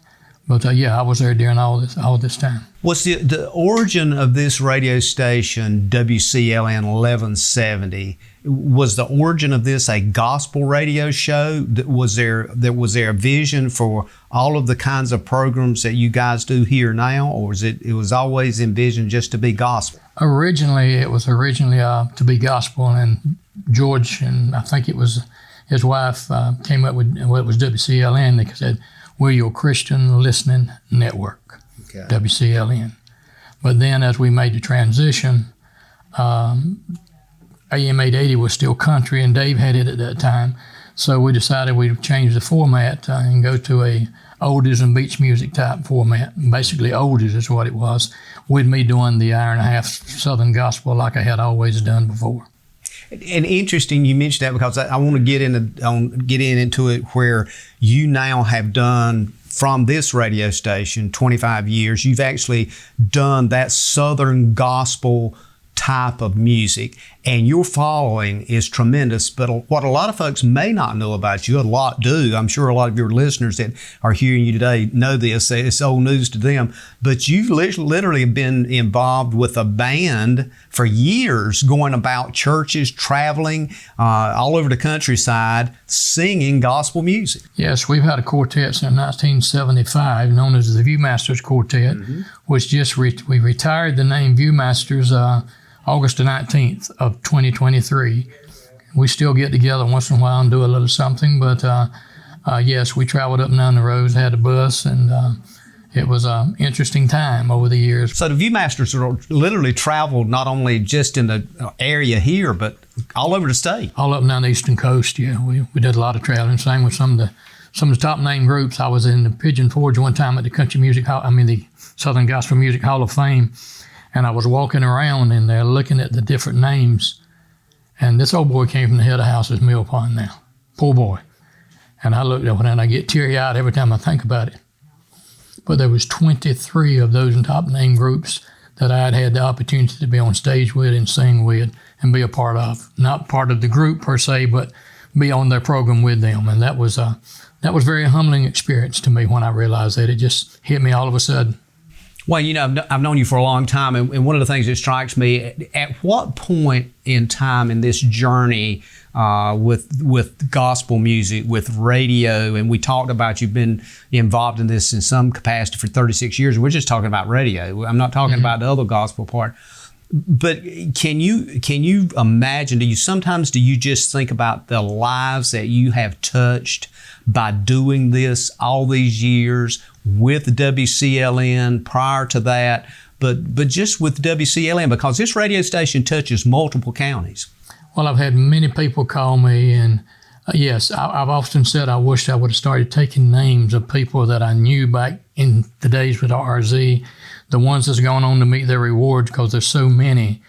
But yeah, I was there during all this time. What's the origin of this radio station, WCLN 1170? Was the origin of this a gospel radio show? Was there a vision for all of the kinds of programs that you guys do here now, or it was always envisioned just to be gospel? Originally, it was to be gospel, and George and I think it was his wife came up with what was WCLN. They said, "We're your Christian listening network." Okay. WCLN. But then as we made the transition, AM 880 was still country, and Dave had it at that time. So we decided we'd change the format and go to a oldies and beach music type format. Basically, oldies is what it was, with me doing the hour-and-a-half Southern Gospel like I had always done before. And interesting you mentioned that because I want to get into it where you now have done from this radio station, 25 years, you've actually done that Southern gospel type of music, and your following is tremendous. But what a lot of folks may not know about you, a lot do. I'm sure a lot of your listeners that are hearing you today know this. It's old news to them. But you've literally been involved with a band for years, going about churches, traveling all over the countryside, singing gospel music. Yes, we've had a quartet since 1975, known as the Viewmasters Quartet, which we retired the name Viewmasters August the 19th of 2023. We still get together once in a while and do a little something, but yes, we traveled up and down the roads, had a bus, and it was an interesting time over the years. So the Viewmasters literally traveled not only just in the area here, but all over the state. All up and down the eastern coast, yeah. We did a lot of traveling, sang with some of the top name groups. I was in the Pigeon Forge one time at the the Southern Gospel Music Hall of Fame, and I was walking around in there looking at the different names, and this old boy came from the head of house at Mill Pond now. Poor boy. And I looked at it and I get teary-eyed every time I think about it. But there was 23 of those top name groups that I had the opportunity to be on stage with and sing with and be a part of. Not part of the group per se, but be on their program with them. And that was a very humbling experience to me when I realized that. It just hit me all of a sudden. Well, I've known you for a long time, and one of the things that strikes me, at what point in time in this journey with gospel music, with radio, and we talked about you've been involved in this in some capacity for 36 years, and we're just talking about radio. I'm not talking about the other gospel part. But can you imagine, do you just think about the lives that you have touched by doing this all these years with WCLN prior to that, but just with WCLN, because this radio station touches multiple counties? Well, I've had many people call me, and yes, I've often said I wished I would have started taking names of people that I knew back in the days with RZ, the ones that's going on to meet their rewards, because there's so many.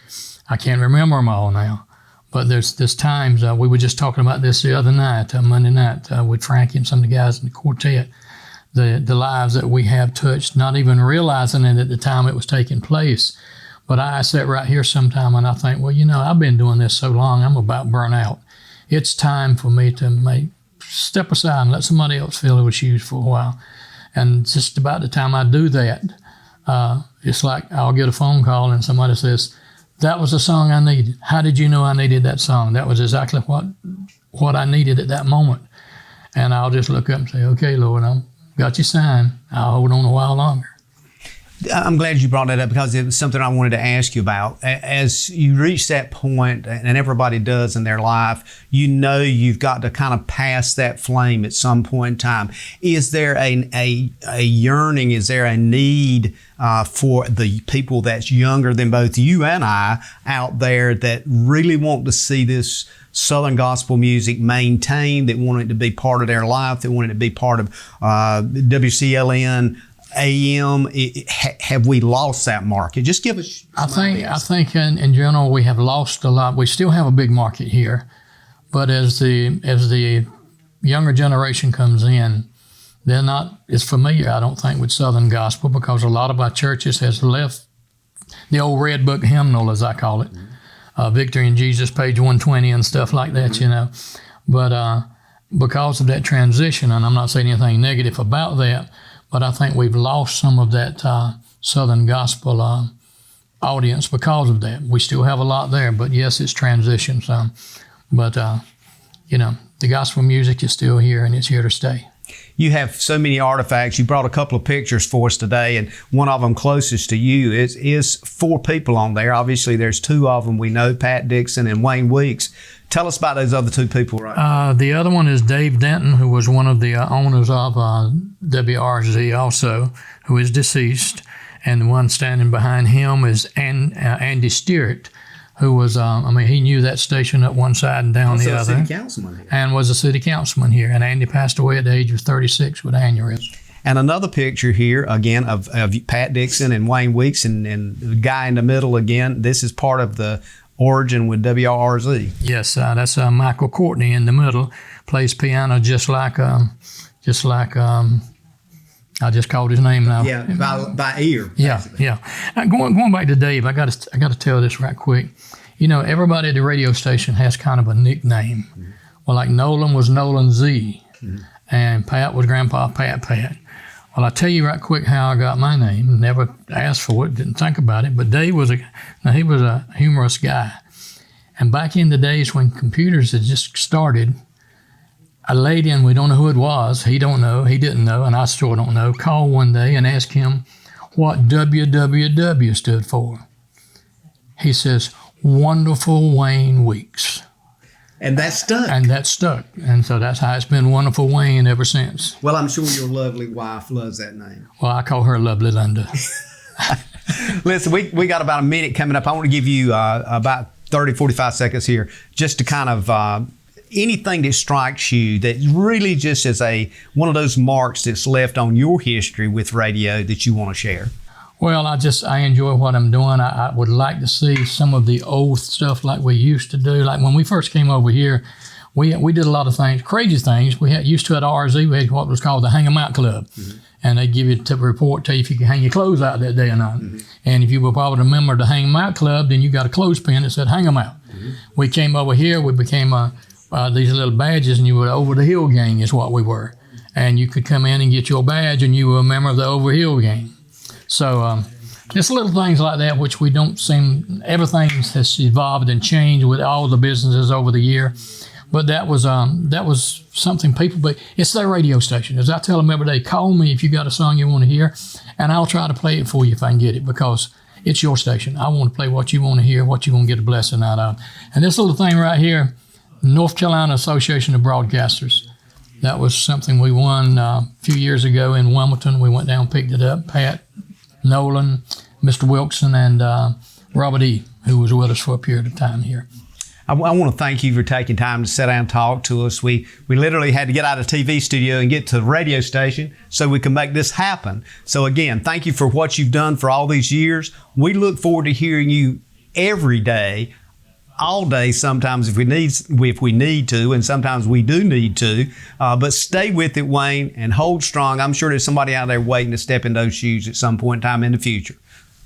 I can't remember them all now. But there's times, we were just talking about this the other night, Monday night, with Frankie and some of the guys in the quartet, the lives that we have touched, not even realizing it at the time it was taking place. But I sit right here sometime and I think, well, I've been doing this so long, I'm about burnt out. It's time for me to step aside and let somebody else fill those shoes for a while. And just about the time I do that, it's like I'll get a phone call and somebody says, that was the song I needed. How did you know I needed that song? That was exactly what I needed at that moment. And I'll just look up and say, okay, Lord, I've got your sign. I'll hold on a while longer. I'm glad you brought that up, because it was something I wanted to ask you about. As you reach that point, and everybody does in their life, you've got to kind of pass that flame at some point in time. Is there a yearning, is there a need for the people that's younger than both you and I out there that really want to see this Southern gospel music maintained, that want it to be part of their life, that want it to be part of WCLN, AM? Have we lost that market? Just give us. I think in general we have lost a lot. We still have a big market here, but as the younger generation comes in, they're not as familiar, I don't think, with Southern gospel, because a lot of our churches has left the old Red Book hymnal, as I call it, Victory in Jesus, page 120 and stuff like that, But because of that transition, and I'm not saying anything negative about that, but I think we've lost some of that Southern gospel audience because of that. We still have a lot there, but yes, it's transitioned some. But, the gospel music is still here, and it's here to stay. You have so many artifacts. You brought a couple of pictures for us today, and one of them closest to you is 4 people on there. Obviously, there's 2 of them we know, Pat Dixon and Wayne Weeks. Tell us about those other 2 people right now. The other one is Dave Denton, who was one of the owners of WRZ also, who is deceased. And the one standing behind him is Andy Stewart, who was, he knew that station up one side and down the other. City councilman here. And was a city councilman here. And Andy passed away at the age of 36 with aneurysm. And another picture here, again, of Pat Dixon and Wayne Weeks, and the guy in the middle again. This is part of the origin with WRZ. Yes, that's Michael Courtney in the middle. Plays piano just like I just called his name now. Yeah, by ear. Yeah, yeah. Going back to Dave, I got to tell this right quick. You know, everybody at the radio station has kind of a nickname. Mm-hmm. Well, like Nolan was Nolan Z, and Pat was Grandpa Pat. Well, I'll tell you right quick how I got my name. Never asked for it, didn't think about it. But Dave was he was a humorous guy. And back in the days when computers had just started, a lady, and we don't know who it was, he don't know, he didn't know, and I still don't know, called one day and asked him what WWW stood for. He says, Wonderful Wayne Weeks. And that stuck. And so that's how it's been Wonderful Wayne ever since. Well, I'm sure your lovely wife loves that name. Well, I call her Lovely Linda. Listen, we got about a minute coming up. I want to give you about 30, 45 seconds here just to kind of anything that strikes you that really just is one of those marks that's left on your history with radio that you want to share. Well, I enjoy what I'm doing. I would like to see some of the old stuff like we used to do. Like when we first came over here, we did a lot of things, crazy things. We used to at RZ, we had what was called the Hang 'em Out Club. Mm-hmm. And they'd give you a report, tell you if you could hang your clothes out that day or not. Mm-hmm. And if you were probably a member of the Hang 'em Out Club, then you got a clothespin that said Hang 'em Out. Mm-hmm. We came over here, we became these little badges, and you were Over the Hill Gang is what we were. And you could come in and get your badge, and you were a member of the Over the Hill Gang. So just little things like that, which we don't seem, everything has evolved and changed with all the businesses over the year. But that was something but it's their radio station. As I tell them every day, call me if you got a song you want to hear, and I'll try to play it for you if I can get it, because it's your station. I want to play what you want to hear, what you're going to get a blessing out of. And this little thing right here, North Carolina Association of Broadcasters, that was something we won a few years ago in Wilmington. We went down, picked it up. Pat, Nolan, Mr. Wilson, and Robert E., who was with us for a period of time here. I want to thank you for taking time to sit down and talk to us. We literally had to get out of the TV studio and get to the radio station so we can make this happen. So again, thank you for what you've done for all these years. We look forward to hearing you every day, all day sometimes if we need to, and sometimes we do need to. But stay with it, Wayne, and hold strong. I'm sure there's somebody out there waiting to step in those shoes at some point in time in the future.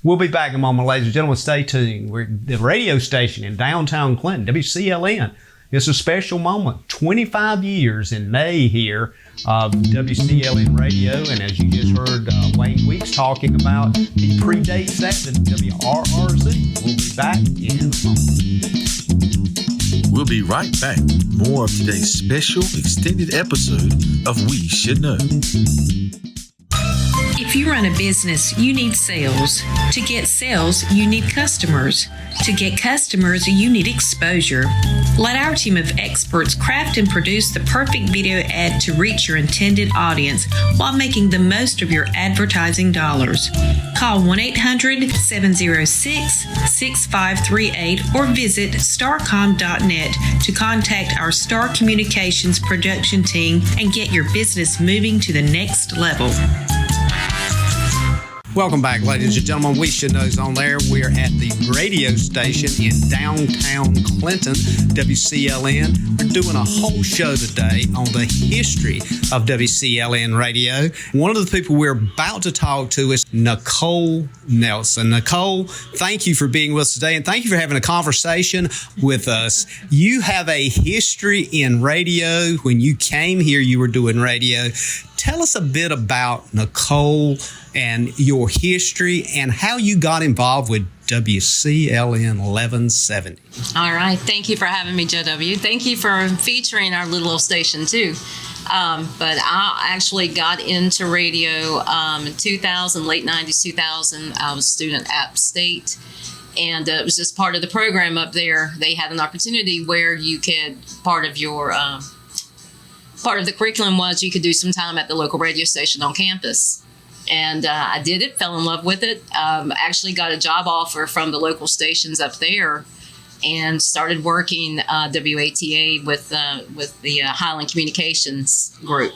We'll be back in a moment, ladies and gentlemen. Stay tuned. We're at the radio station in downtown Clinton, WCLN. It's a special moment. 25 years in May here of WCLN radio. And as you just heard Wayne Weeks talking about, he predates that to WRRZ. We'll be back in a moment. We'll be right back with more of today's special extended episode of We Should Know. If you run a business, you need sales. To get sales, you need customers. To get customers, you need exposure. Let our team of experts craft and produce the perfect video ad to reach your intended audience while making the most of your advertising dollars. Call 1-800-706-6538 or visit starcom.net to contact our Star Communications production team and get your business moving to the next level. Welcome back, ladies and gentlemen. We Should Know's on there. We're at the radio station in downtown Clinton, WCLN. We're doing a whole show today on the history of WCLN radio. One of the people we're about to talk to is Nicole Nelson. Nicole, thank you for being with us today, and thank you for having a conversation with us. You have a history in radio. When you came here, you were doing radio. Tell us a bit about Nicole and your history and how you got involved with WCLN 1170. All right. Thank you for having me, JW. Thank you for featuring our little station, too. But I actually got into radio in 2000, late 90s, 2000. I was a student at App State, and it was just part of the program up there. They had an opportunity where you could, part of the curriculum was you could do some time at the local radio station on campus. And I did it, fell in love with it. Actually got a job offer from the local stations up there and started working WATA with the Highland Communications group.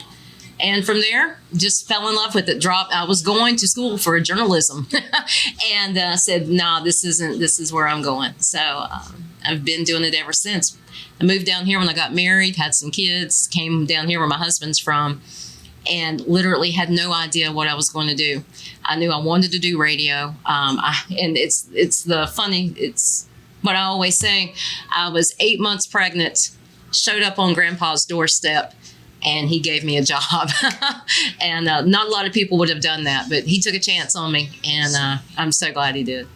And from there, just fell in love with it. I was going to school for journalism and said, no, this is where I'm going. So I've been doing it ever since. I moved down here when I got married, had some kids, came down here where my husband's from, and literally had no idea what I was going to do. I knew I wanted to do radio. And it's what I always say. I was 8 months pregnant, showed up on Grandpa's doorstep, and he gave me a job. And not a lot of people would have done that, but he took a chance on me, and I'm so glad he did.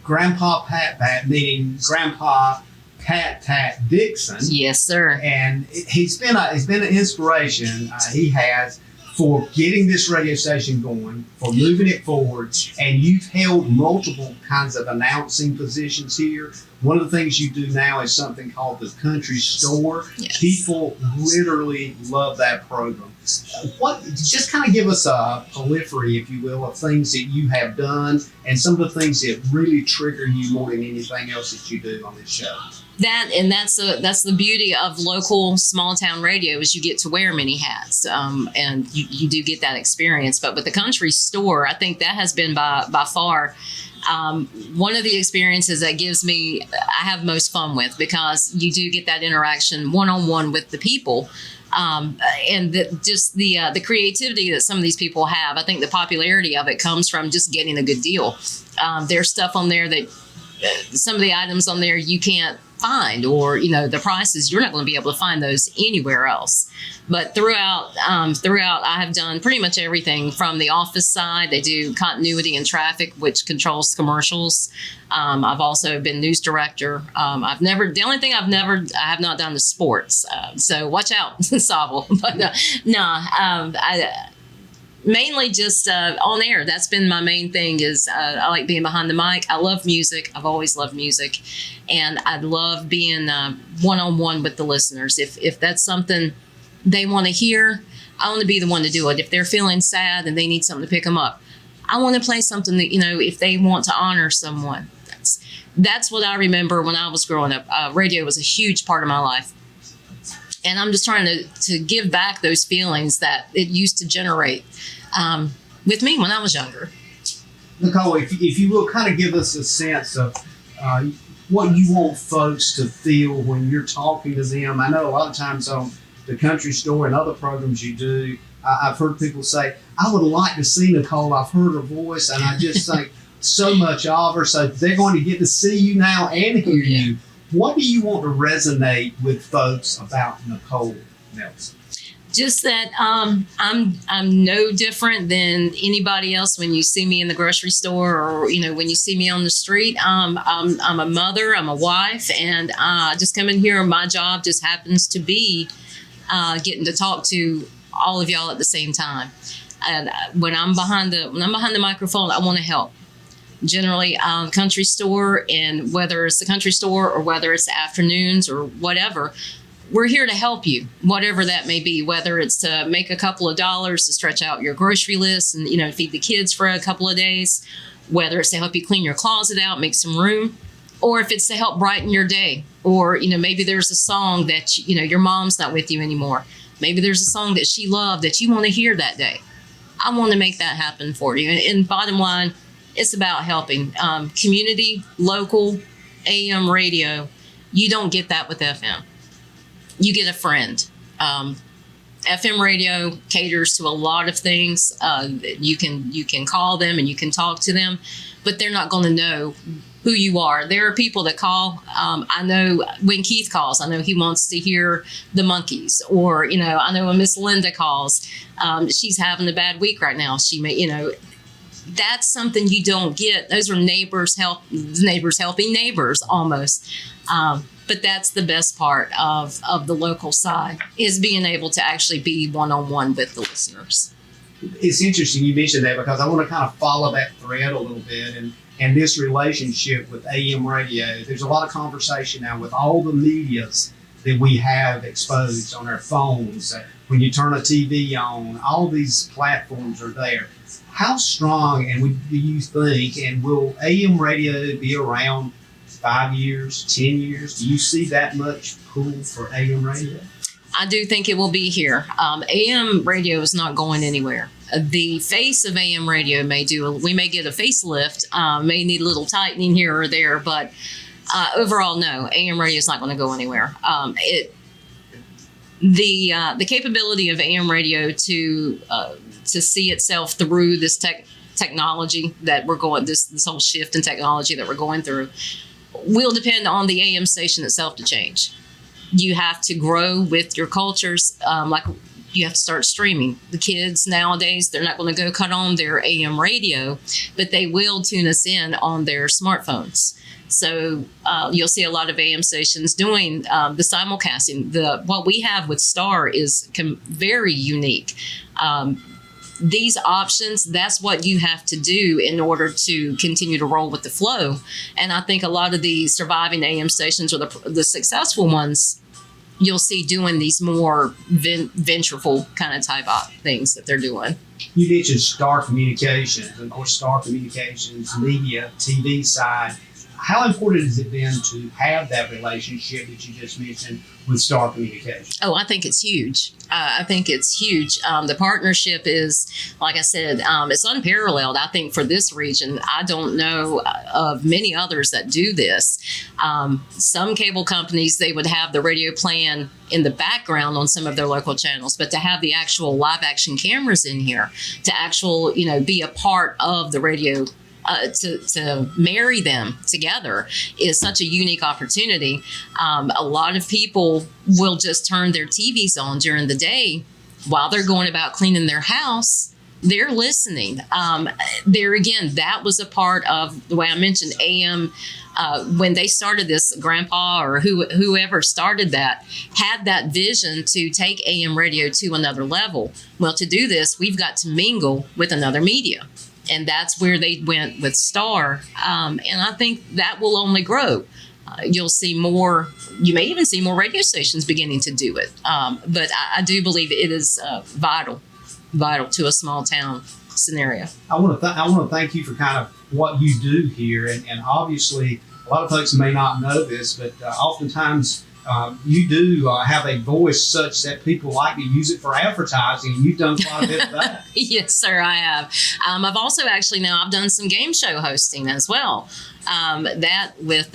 Grandpa Pat, meaning Grandpa Pat Dixon. Yes, sir. And he's been an inspiration. He has, for getting this radio station going, for moving it forward. And you've held multiple kinds of announcing positions here. One of the things you do now is something called the Country Store. Yes. People literally love that program. Just kind of give us a periphery, if you will, of things that you have done and some of the things that really trigger you more than anything else that you do on this show. That's the beauty of local small town radio, is you get to wear many hats, and you do get that experience. But with the Country Store, I think that has been by far one of the experiences that I have most fun with, because you do get that interaction one-on-one with the people. And the creativity that some of these people have. I think the popularity of it comes from just getting a good deal. There's stuff on there that some of the items on there you can't find, or the prices, you're not going to be able to find those anywhere else. But throughout I have done pretty much everything from the office side. They do continuity and traffic, which controls commercials. I've also been news director. I have not done the sports. So watch out, Sable. But mainly just on air. That's been my main thing. Is I like being behind the mic. I love music. I've always loved music, and I love being one-on-one with the listeners. If that's something they want to hear, I want to be the one to do it. If they're feeling sad and they need something to pick them up, I want to play something that, if they want to honor someone. That's what I remember when I was growing up. Radio was a huge part of my life. And I'm just trying to give back those feelings that it used to generate with me when I was younger. Nicole, if you will kind of give us a sense of what you want folks to feel when you're talking to them. I know a lot of times on the Country Store and other programs you do, I've heard people say, I would like to see Nicole. I've heard her voice, and I just think so much of her. So they're going to get to see you now and hear you. What do you want to resonate with folks about Nicole Nelson? Just that I'm no different than anybody else when you see me in the grocery store, or when you see me on the street. I'm a mother, I'm a wife, and just come in here. My job just happens to be getting to talk to all of y'all at the same time. And when I'm behind the microphone, I want to help. Generally, Country Store, and whether it's the Country Store or whether it's the afternoons or whatever, we're here to help you, whatever that may be, whether it's to make a couple of dollars to stretch out your grocery list and, feed the kids for a couple of days, whether it's to help you clean your closet out, make some room, or if it's to help brighten your day, or, maybe there's a song that, your mom's not with you anymore. Maybe there's a song that she loved that you want to hear that day. I want to make that happen for you. And bottom line, it's about helping. Community, local, AM radio, you don't get that with FM. You get a friend. FM radio caters to a lot of things. You can call them and you can talk to them, but they're not going to know who you are. There are people that call. I know when Keith calls, I know he wants to hear the Monkees, or I know when Miss Linda calls, she's having a bad week right now. She may, that's something you don't get. Those are neighbors helping neighbors almost. But that's the best part of the local side, is being able to actually be one-on-one with the listeners. It's interesting you mentioned that, because I want to kind of follow that thread a little bit and this relationship with AM radio. There's a lot of conversation now with all the medias that we have exposed on our phones. When you turn a TV on, all these platforms are there. How strong do you think, and will AM radio be around 5 years, 10 years? Do you see that much pull for AM radio? I do think it will be here. AM radio is not going anywhere. The face of AM radio we may get a facelift, may need a little tightening here or there, but overall, no, AM radio is not going to go anywhere. the capability of AM radio to see itself through this technology that we're going, this whole shift in technology that we're going through, will depend on the AM station itself to change. You have to grow with your cultures, like you have to start streaming. The kids nowadays, they're not going to go cut on their AM radio, but they will tune us in on their smartphones. So you'll see a lot of AM stations doing the simulcasting. What we have with Star is very unique. These options, that's what you have to do in order to continue to roll with the flow. And I think a lot of the surviving AM stations, or the successful ones, you'll see doing these more ventureful kind of type of things that they're doing. You mentioned Star Communications, and of course, Star Communications, media, TV side. How important has it been to have that relationship that you just mentioned with Star Communications? Oh, I think it's huge. I think it's huge. The partnership is, like I said, it's unparalleled, I think, for this region. I don't know of many others that do this. Some cable companies, they would have the radio playing in the background on some of their local channels, but to have the actual live action cameras in here, to be a part of the radio, to marry them together is such a unique opportunity. A lot of people will just turn their TVs on during the day while they're going about cleaning their house. They're listening. There again, that was a part of the way I mentioned AM. When they started this, Grandpa or whoever started that had that vision to take AM radio to another level. Well, to do this, we've got to mingle with another media. And that's where they went with Star. And I think that will only grow. You'll see more, you may even see more radio stations beginning to do it. But I do believe it is vital to a small town scenario. I want to thank you for kind of what you do here. And obviously, a lot of folks may not know this, but oftentimes you do have a voice such that people like to use it for advertising. You've done quite a bit of that. Yes, sir, I have. I've also I've done some game show hosting as well. That with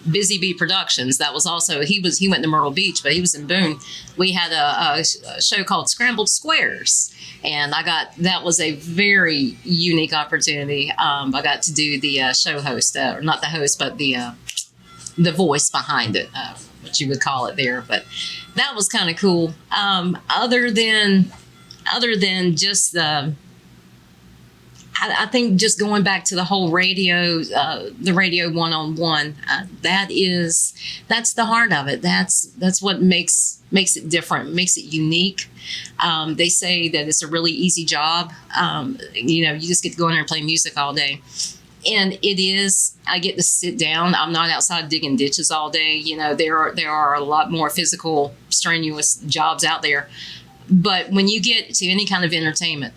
Busy Bee Productions. That was also, he went to Myrtle Beach, but he was in Boone. We had a show called Scrambled Squares. And that was a very unique opportunity. I got to do the show host, or not the host, but the voice behind it, what you would call it there. But that was kind of cool. Other than just I think just going back to the whole radio, the radio one-on-one, that's the heart of it. That's what makes it different, makes it unique. They say that it's a really easy job. You just get to go in there and play music all day. And it is, I get to sit down. I'm not outside digging ditches all day. There are a lot more physical, strenuous jobs out there. But when you get to any kind of entertainment,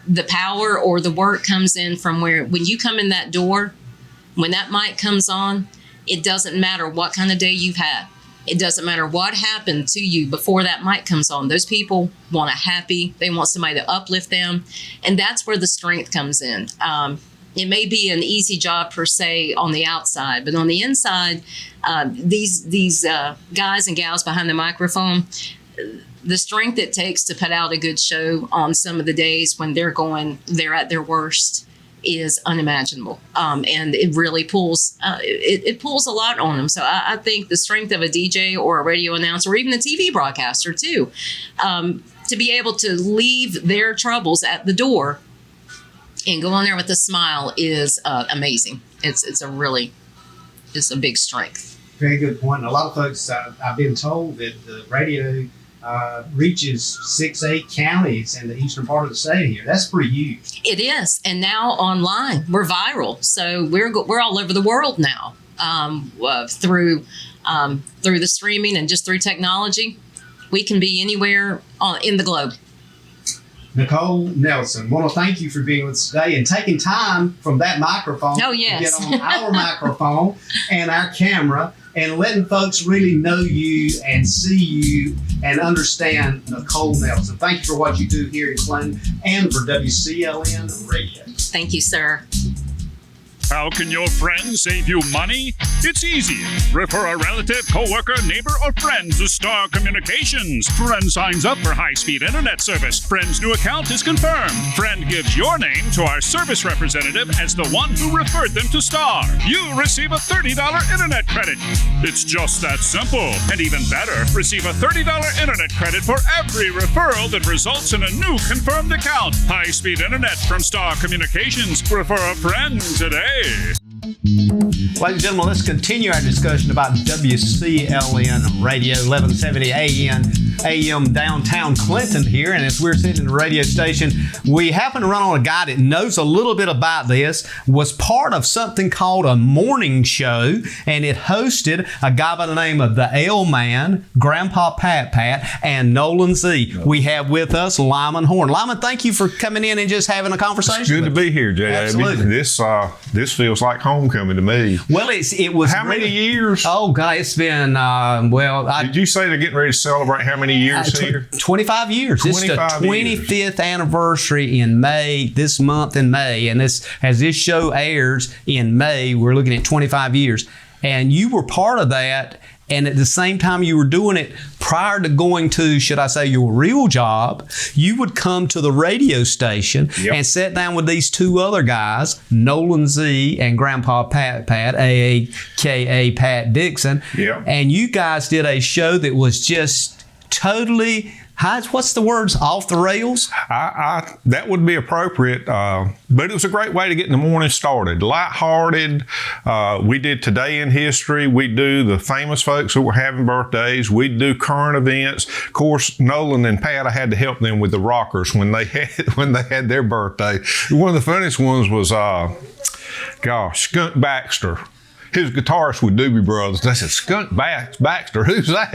the power or the work comes in from when you come in that door, when that mic comes on, it doesn't matter what kind of day you've had. It doesn't matter what happened to you before that mic comes on. Those people want they want somebody to uplift them. And that's where the strength comes in. It may be an easy job per se on the outside, but on the inside, these guys and gals behind the microphone, the strength it takes to put out a good show on some of the days when they're at their worst is unimaginable. And it really pulls, it pulls a lot on them. So I think the strength of a DJ or a radio announcer, or even a TV broadcaster too, to be able to leave their troubles at the door and go on there with a smile is amazing. It's a big strength. Very good point. And a lot of folks, I've been told that the radio reaches 6-8 counties in the eastern part of the state here. That's pretty huge. It is. And now online, we're viral. So we're all over the world now through the streaming and just through technology. We can be anywhere in the globe. Nicole Nelson, want to thank you for being with us today and taking time from that microphone to get on our microphone and our camera and letting folks really know you and see you and understand Nicole Nelson. Thank you for what you do here in Clinton and for WCLN Radio. Thank you, sir. How can your friends save you money? It's easy. Refer a relative, coworker, neighbor, or friend to Star Communications. Friend signs up for high-speed internet service. Friend's new account is confirmed. Friend gives your name to our service representative as the one who referred them to Star. You receive a $30 internet credit. It's just that simple. And even better, receive a $30 internet credit for every referral that results in a new confirmed account. High-speed internet from Star Communications. Refer a friend today. Ladies and gentlemen, let's continue our discussion about WCLN Radio, 1170 AM downtown Clinton here. And as we're sitting in the radio station, we happen to run on a guy that knows a little bit about this, was part of something called a morning show, and it hosted a guy by the name of the L Man, Grandpa Pat, and Nolan Z. We have with us Lyman Horn. Lyman, thank you for coming in and just having a conversation. It's good to be here, JW. Absolutely. This feels like homecoming to me. Well, it was how many years? Oh God, it's been did you say they're getting ready to celebrate how many years here? 25 years. 25 it's the 25th anniversary in May, this month in May, and as this show airs in May, we're looking at 25 years. And you were part of that. And at the same time you were doing it, prior to going to, should I say, your real job, you would come to the radio station and sit down with these two other guys, Nolan Z and Grandpa Pat, a.k.a. Pat Dixon. And you guys did a show that was just totally, what's the words, off the rails? That would be appropriate, but it was a great way to get the morning started. Lighthearted. We did Today in History. We do the famous folks who were having birthdays. We do current events. Of course, Nolan and Pat, I had to help them with the rockers when they had their birthday. One of the funniest ones was, Skunk Baxter. His guitarist with Doobie Brothers. And I said, Skunk Baxter, who's that?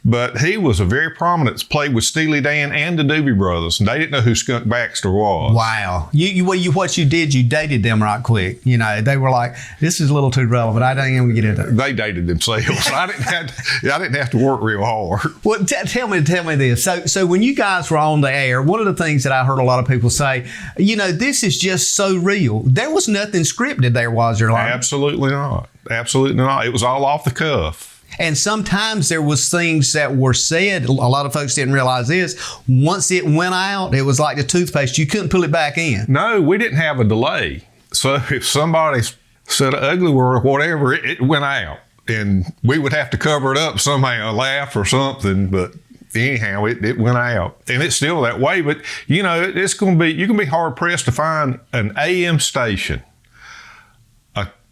But he was a very prominent, played with Steely Dan and the Doobie Brothers. And they didn't know who Skunk Baxter was. Wow. What you did, you dated them right quick. You know, they were like, this is a little too relevant. I don't even get into it. They dated themselves. I didn't have to work real hard. Well, tell me this. So when you guys were on the air, one of the things that I heard a lot of people say, this is just so real. There was nothing scripted there, was there? Absolutely not. Absolutely not. It was all off the cuff. And sometimes there was things that were said. A lot of folks didn't realize this. Once it went out, it was like the toothpaste. You couldn't pull it back in. No, we didn't have a delay. So if somebody said an ugly word or whatever, it went out. And we would have to cover it up somehow, laugh or something. But anyhow, it went out. And it's still that way. But, it's going to be, you can be hard pressed to find an AM station,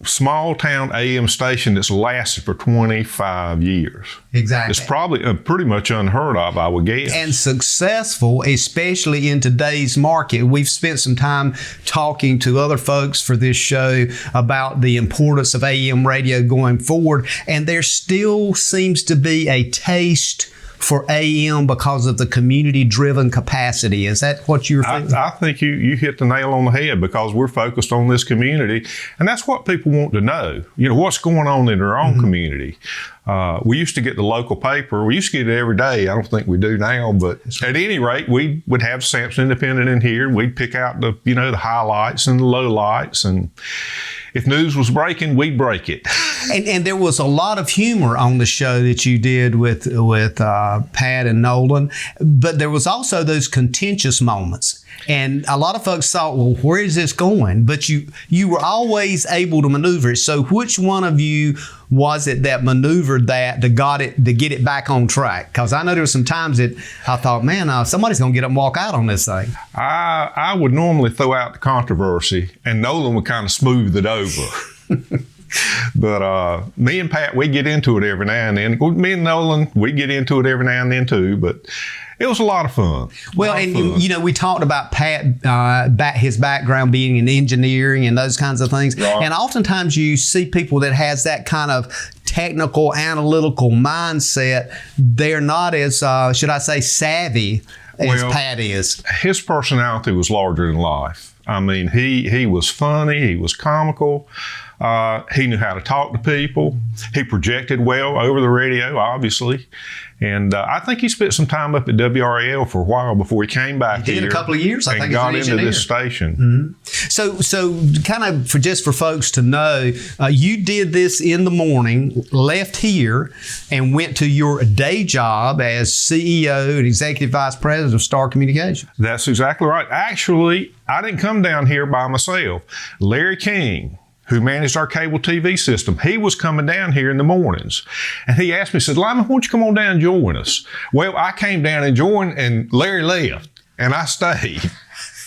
small town AM station that's lasted for 25 years. Exactly. It's probably pretty much unheard of, I would guess. And successful, especially in today's market. We've spent some time talking to other folks for this show about the importance of AM radio going forward. And there still seems to be a taste for AM because of the community-driven capacity. Is that what you're thinking? I think you hit the nail on the head, because we're focused on this community, and that's what people want to know. What's going on in their own community. We used to get the local paper. We used to get it every day. I don't think we do now, but at any rate, we would have Sampson Independent in here, and we'd pick out the highlights and the lowlights, and if news was breaking, we'd break it. And there was a lot of humor on the show that you did with Pat and Nolan, but there was also those contentious moments. And a lot of folks thought, well, where is this going? But you were always able to maneuver it. So which one of you was it that maneuvered that to get it back on track? Because I know there were some times that I thought, man, somebody's going to get up and walk out on this thing. I would normally throw out the controversy, and Nolan would kind of smooth it over. But me and Pat, we get into it every now and then. Me and Nolan, we get into it every now and then too. But it was a lot of fun. Well, and we talked about Pat, his background being in engineering and those kinds of things. Right. And oftentimes you see people that has that kind of technical, analytical mindset. They're not as, should I say, savvy as Pat is. His personality was larger than life. I mean, he was funny. He was comical. He knew how to talk to people. He projected well over the radio, obviously. And I think he spent some time up at WRAL for a while before he came back He here. did a couple of years, I think, and got into this station. Mm-hmm. So kind of just for folks to know, you did this in the morning, left here, and went to your day job as CEO and Executive Vice President of Star Communications. That's exactly right. Actually, I didn't come down here by myself. Larry King, who managed our cable TV system, he was coming down here in the mornings. And he asked me, said, Lyman, why don't you come on down and join us? Well, I came down and joined, and Larry left, and I stayed.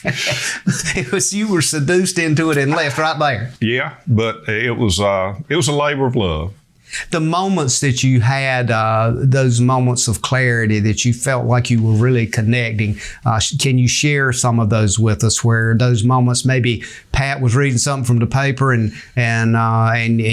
It was, you were seduced into it and left right there. Yeah, but it was a labor of love. The moments that you had, those moments of clarity that you felt like you were really connecting, can you share some of those with us? Where those moments, maybe Pat was reading something from the paper and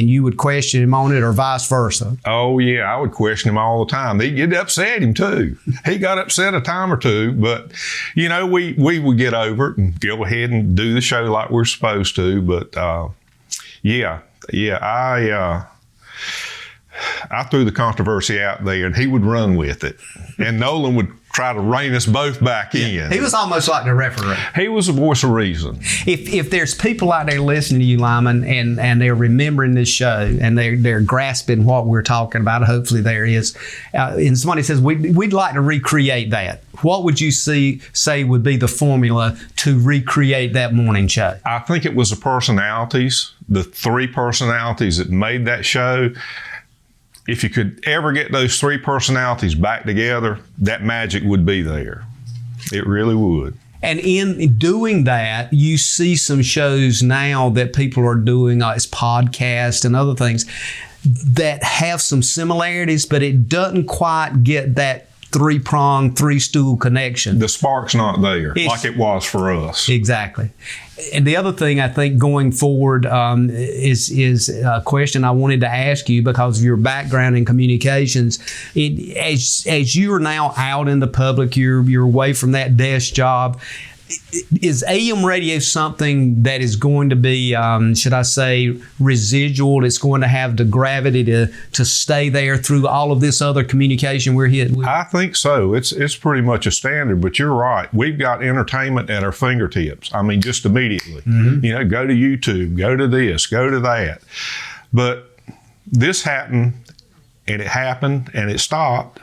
you would question him on it, or vice versa. Oh yeah, I would question him all the time. It upset him too. He got upset a time or two, but you know, we would get over it and go ahead and do the show like we're supposed to. But I threw the controversy out there, and he would run with it. And Nolan would try to rein us both back in. He was almost like the referee. He was the voice of reason. If there's people out there listening to you, Lyman, and they're remembering this show, and they're grasping what we're talking about, hopefully there is, and somebody says, we'd like to recreate that. What would you say would be the formula to recreate that morning show? I think it was the personalities, the three personalities that made that show. If you could ever get those three personalities back together, that magic would be there. It really would. And in doing that, you see some shows now that people are doing as podcasts and other things that have some similarities, but it doesn't quite get that three-pronged, three-stool connection. The spark's not there like it was for us. Exactly. And the other thing I think going forward is a question I wanted to ask you because of your background in communications. As you are now out in the public, you're away from that desk job. Is AM radio something that is going to be, should I say, residual? It's going to have the gravity to stay there through all of this other communication we're hit with? I think so. It's pretty much a standard, but you're right. We've got entertainment at our fingertips. I mean, just immediately. Mm-hmm. You know, go to YouTube, go to this, go to that. But this happened, and it stopped.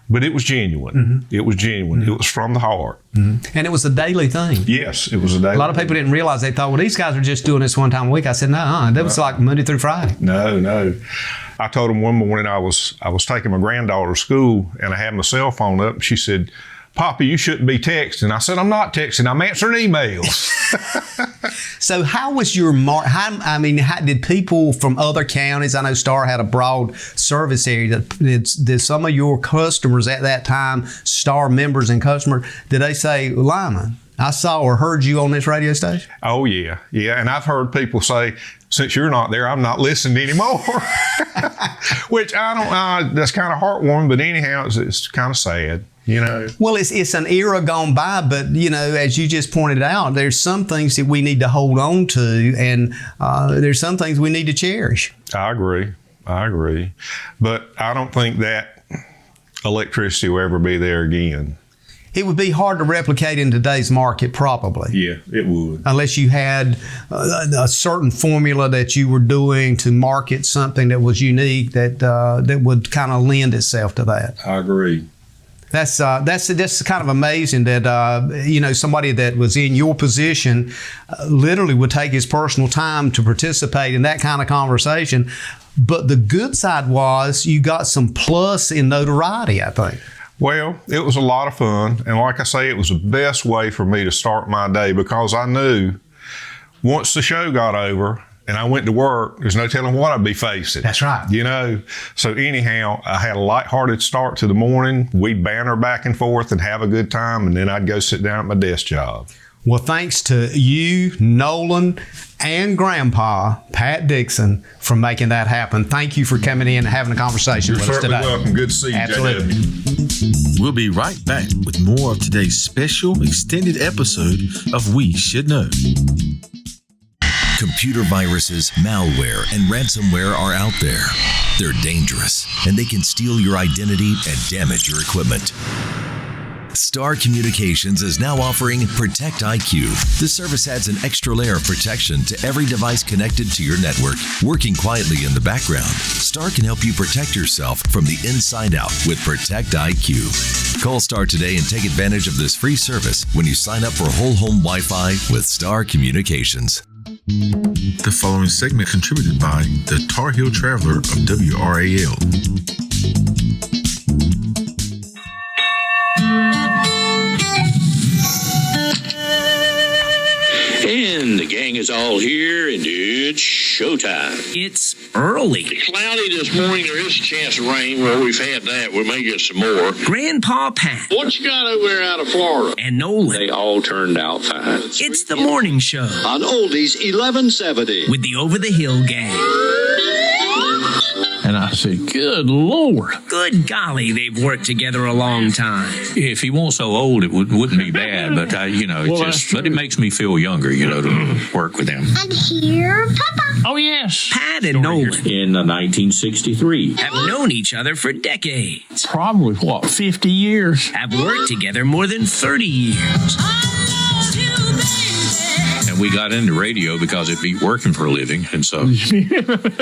But it was genuine. Mm-hmm. It was genuine. Mm-hmm. It was from the heart. Mm-hmm. And it was a daily thing. Yes, it was a daily thing. A lot of people didn't realize. They thought, well, these guys are just doing this one time a week. I said, no, that was like Monday through Friday. No. I told them one morning I was taking my granddaughter to school, and I had my cell phone up, and she said, Papa, you shouldn't be texting. I said, I'm not texting. I'm answering emails. So how was your did people from other counties, I know Star had a broad service area, did some of your customers at that time, Star members and customers, did they say, Lyman, I saw or heard you on this radio station? Oh, yeah. And I've heard people say, since you're not there, I'm not listening anymore. Which that's kind of heartwarming, but anyhow, it's kind of sad. You know. Well, it's an era gone by, but you know, as you just pointed out, there's some things that we need to hold on to, and there's some things we need to cherish. I agree, but I don't think that electricity will ever be there again. It would be hard to replicate in today's market, probably. Yeah, it would. Unless you had a certain formula that you were doing to market something that was unique, that would kind of lend itself to that. I agree. That's kind of amazing that somebody that was in your position literally would take his personal time to participate in that kind of conversation. But the good side was you got some plus in notoriety, I think. Well, it was a lot of fun, and like I say, it was the best way for me to start my day because I knew once the show got over and I went to work, there's no telling what I'd be facing. That's right. You know, so anyhow, I had a lighthearted start to the morning. We'd banter back and forth and have a good time, and then I'd go sit down at my desk job. Well, thanks to you, Nolan, and Grandpa, Pat Dixon, for making that happen. Thank you for coming in and having a conversation with us today. You're certainly welcome. Good to see you, Absolutely. JW. We'll be right back with more of today's special extended episode of We Should Know. Computer viruses, malware, and ransomware are out there. They're dangerous, and they can steal your identity and damage your equipment. Star Communications is now offering Protect IQ. The service adds an extra layer of protection to every device connected to your network, working quietly in the background. Star can help you protect yourself from the inside out with Protect IQ. Call Star today and take advantage of this free service when you sign up for whole home Wi-Fi with Star Communications. The following segment contributed by the Tar Heel Traveler of WRAL. And the gang is all here, and it's showtime. It's early. It's cloudy this morning. There is a chance of rain. Well, we've had that. We may get some more. Grandpa Pat. What you got over there out of Florida? And Nolan. They all turned out fine. It's the morning show on Oldies 1170 with the Over the Hill gang. And I said, good Lord. Good golly, they've worked together a long time. If he wasn't so old, it wouldn't be bad. But, but it makes me feel younger, to work with him. And here, Papa. Oh, yes. Pat and Nolan. In 1963. Have known each other for decades. Probably, 50 years? Have worked together more than 30 years. And we got into radio because it beat working for a living, and so.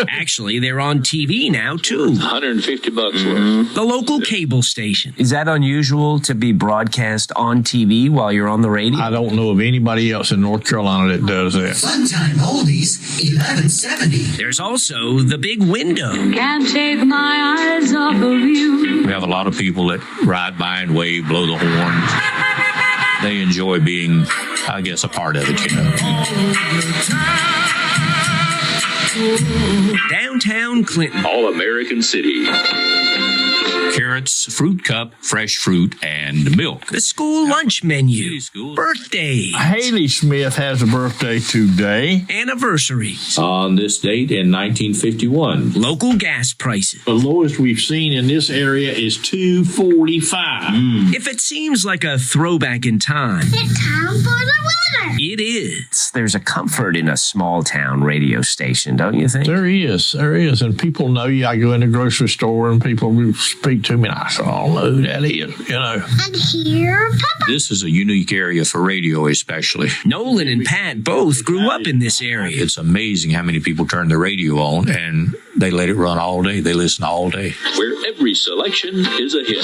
Actually, they're on TV now, too. $150 worth. The local cable station. Is that unusual to be broadcast on TV while you're on the radio? I don't know of anybody else in North Carolina that does that. Funtime Oldies 1170. There's also the big window. Can't take my eyes off of you. We have a lot of people that ride by and wave, blow the horn. They enjoy being, I guess, a part of it, Downtown Clinton. All-American City. Carrots, fruit cup, fresh fruit, and milk. The school lunch menu. Birthdays. Haley Smith has a birthday today. Anniversaries. On this date in 1951. Local gas prices. The lowest we've seen in this area is $2.45. If it seems like a throwback in time, It's time for the weather. it is. There's a comfort in a small town radio station, don't you think? There is. And people know you. I go in the grocery store and people speak to me and I say, oh, no, that is, And here, Papa. This is a unique area for radio, especially. Nolan and Pat both grew up in this area. It's amazing how many people turn the radio on and they let it run all day. They listen all day. Where every selection is a hit.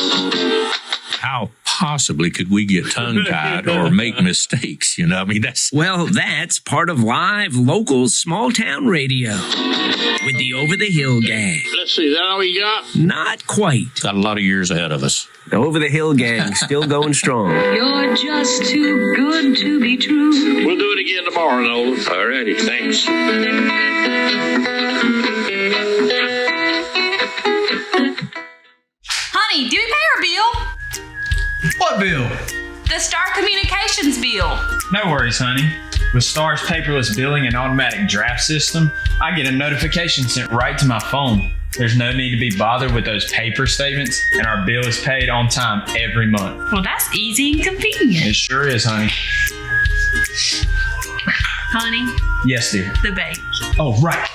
How possibly could we get tongue-tied or make mistakes? That's part of live, local, small-town radio with the Over the Hill gang. Let's see, is that all you got? Not quite. Got a lot of years ahead of us. The Over the Hill gang still going strong. You're just too good to be true. We'll do it again tomorrow, Nolan. All righty, thanks. Honey, do we pay our bill? What bill? The Star Communications bill. No worries, honey. With Star's paperless billing and automatic draft system, I get a notification sent right to my phone. There's no need to be bothered with those paper statements, and our bill is paid on time every month. Well, that's easy and convenient. It sure is, honey. Honey? Yes, dear. The baby. Oh, right.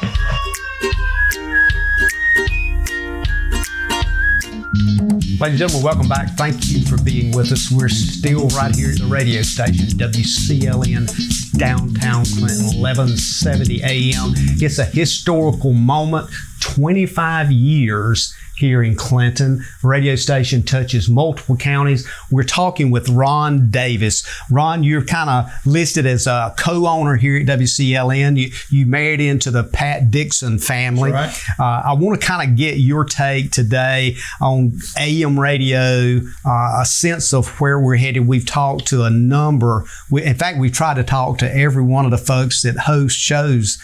Ladies and gentlemen, welcome back. Thank you for being with us. We're still right here at the radio station, WCLN, downtown Clinton, 1170 AM. It's a historical moment, 25 years here in Clinton. The radio station touches multiple counties. We're talking with Ron Davis. Ron, you're kind of listed as a co-owner here at WCLN. You married into the Pat Dixon family. That's right. I want to kind of get your take today on AM radio, a sense of where we're headed. We've talked to a number. In fact, we've tried to talk to every one of the folks that host shows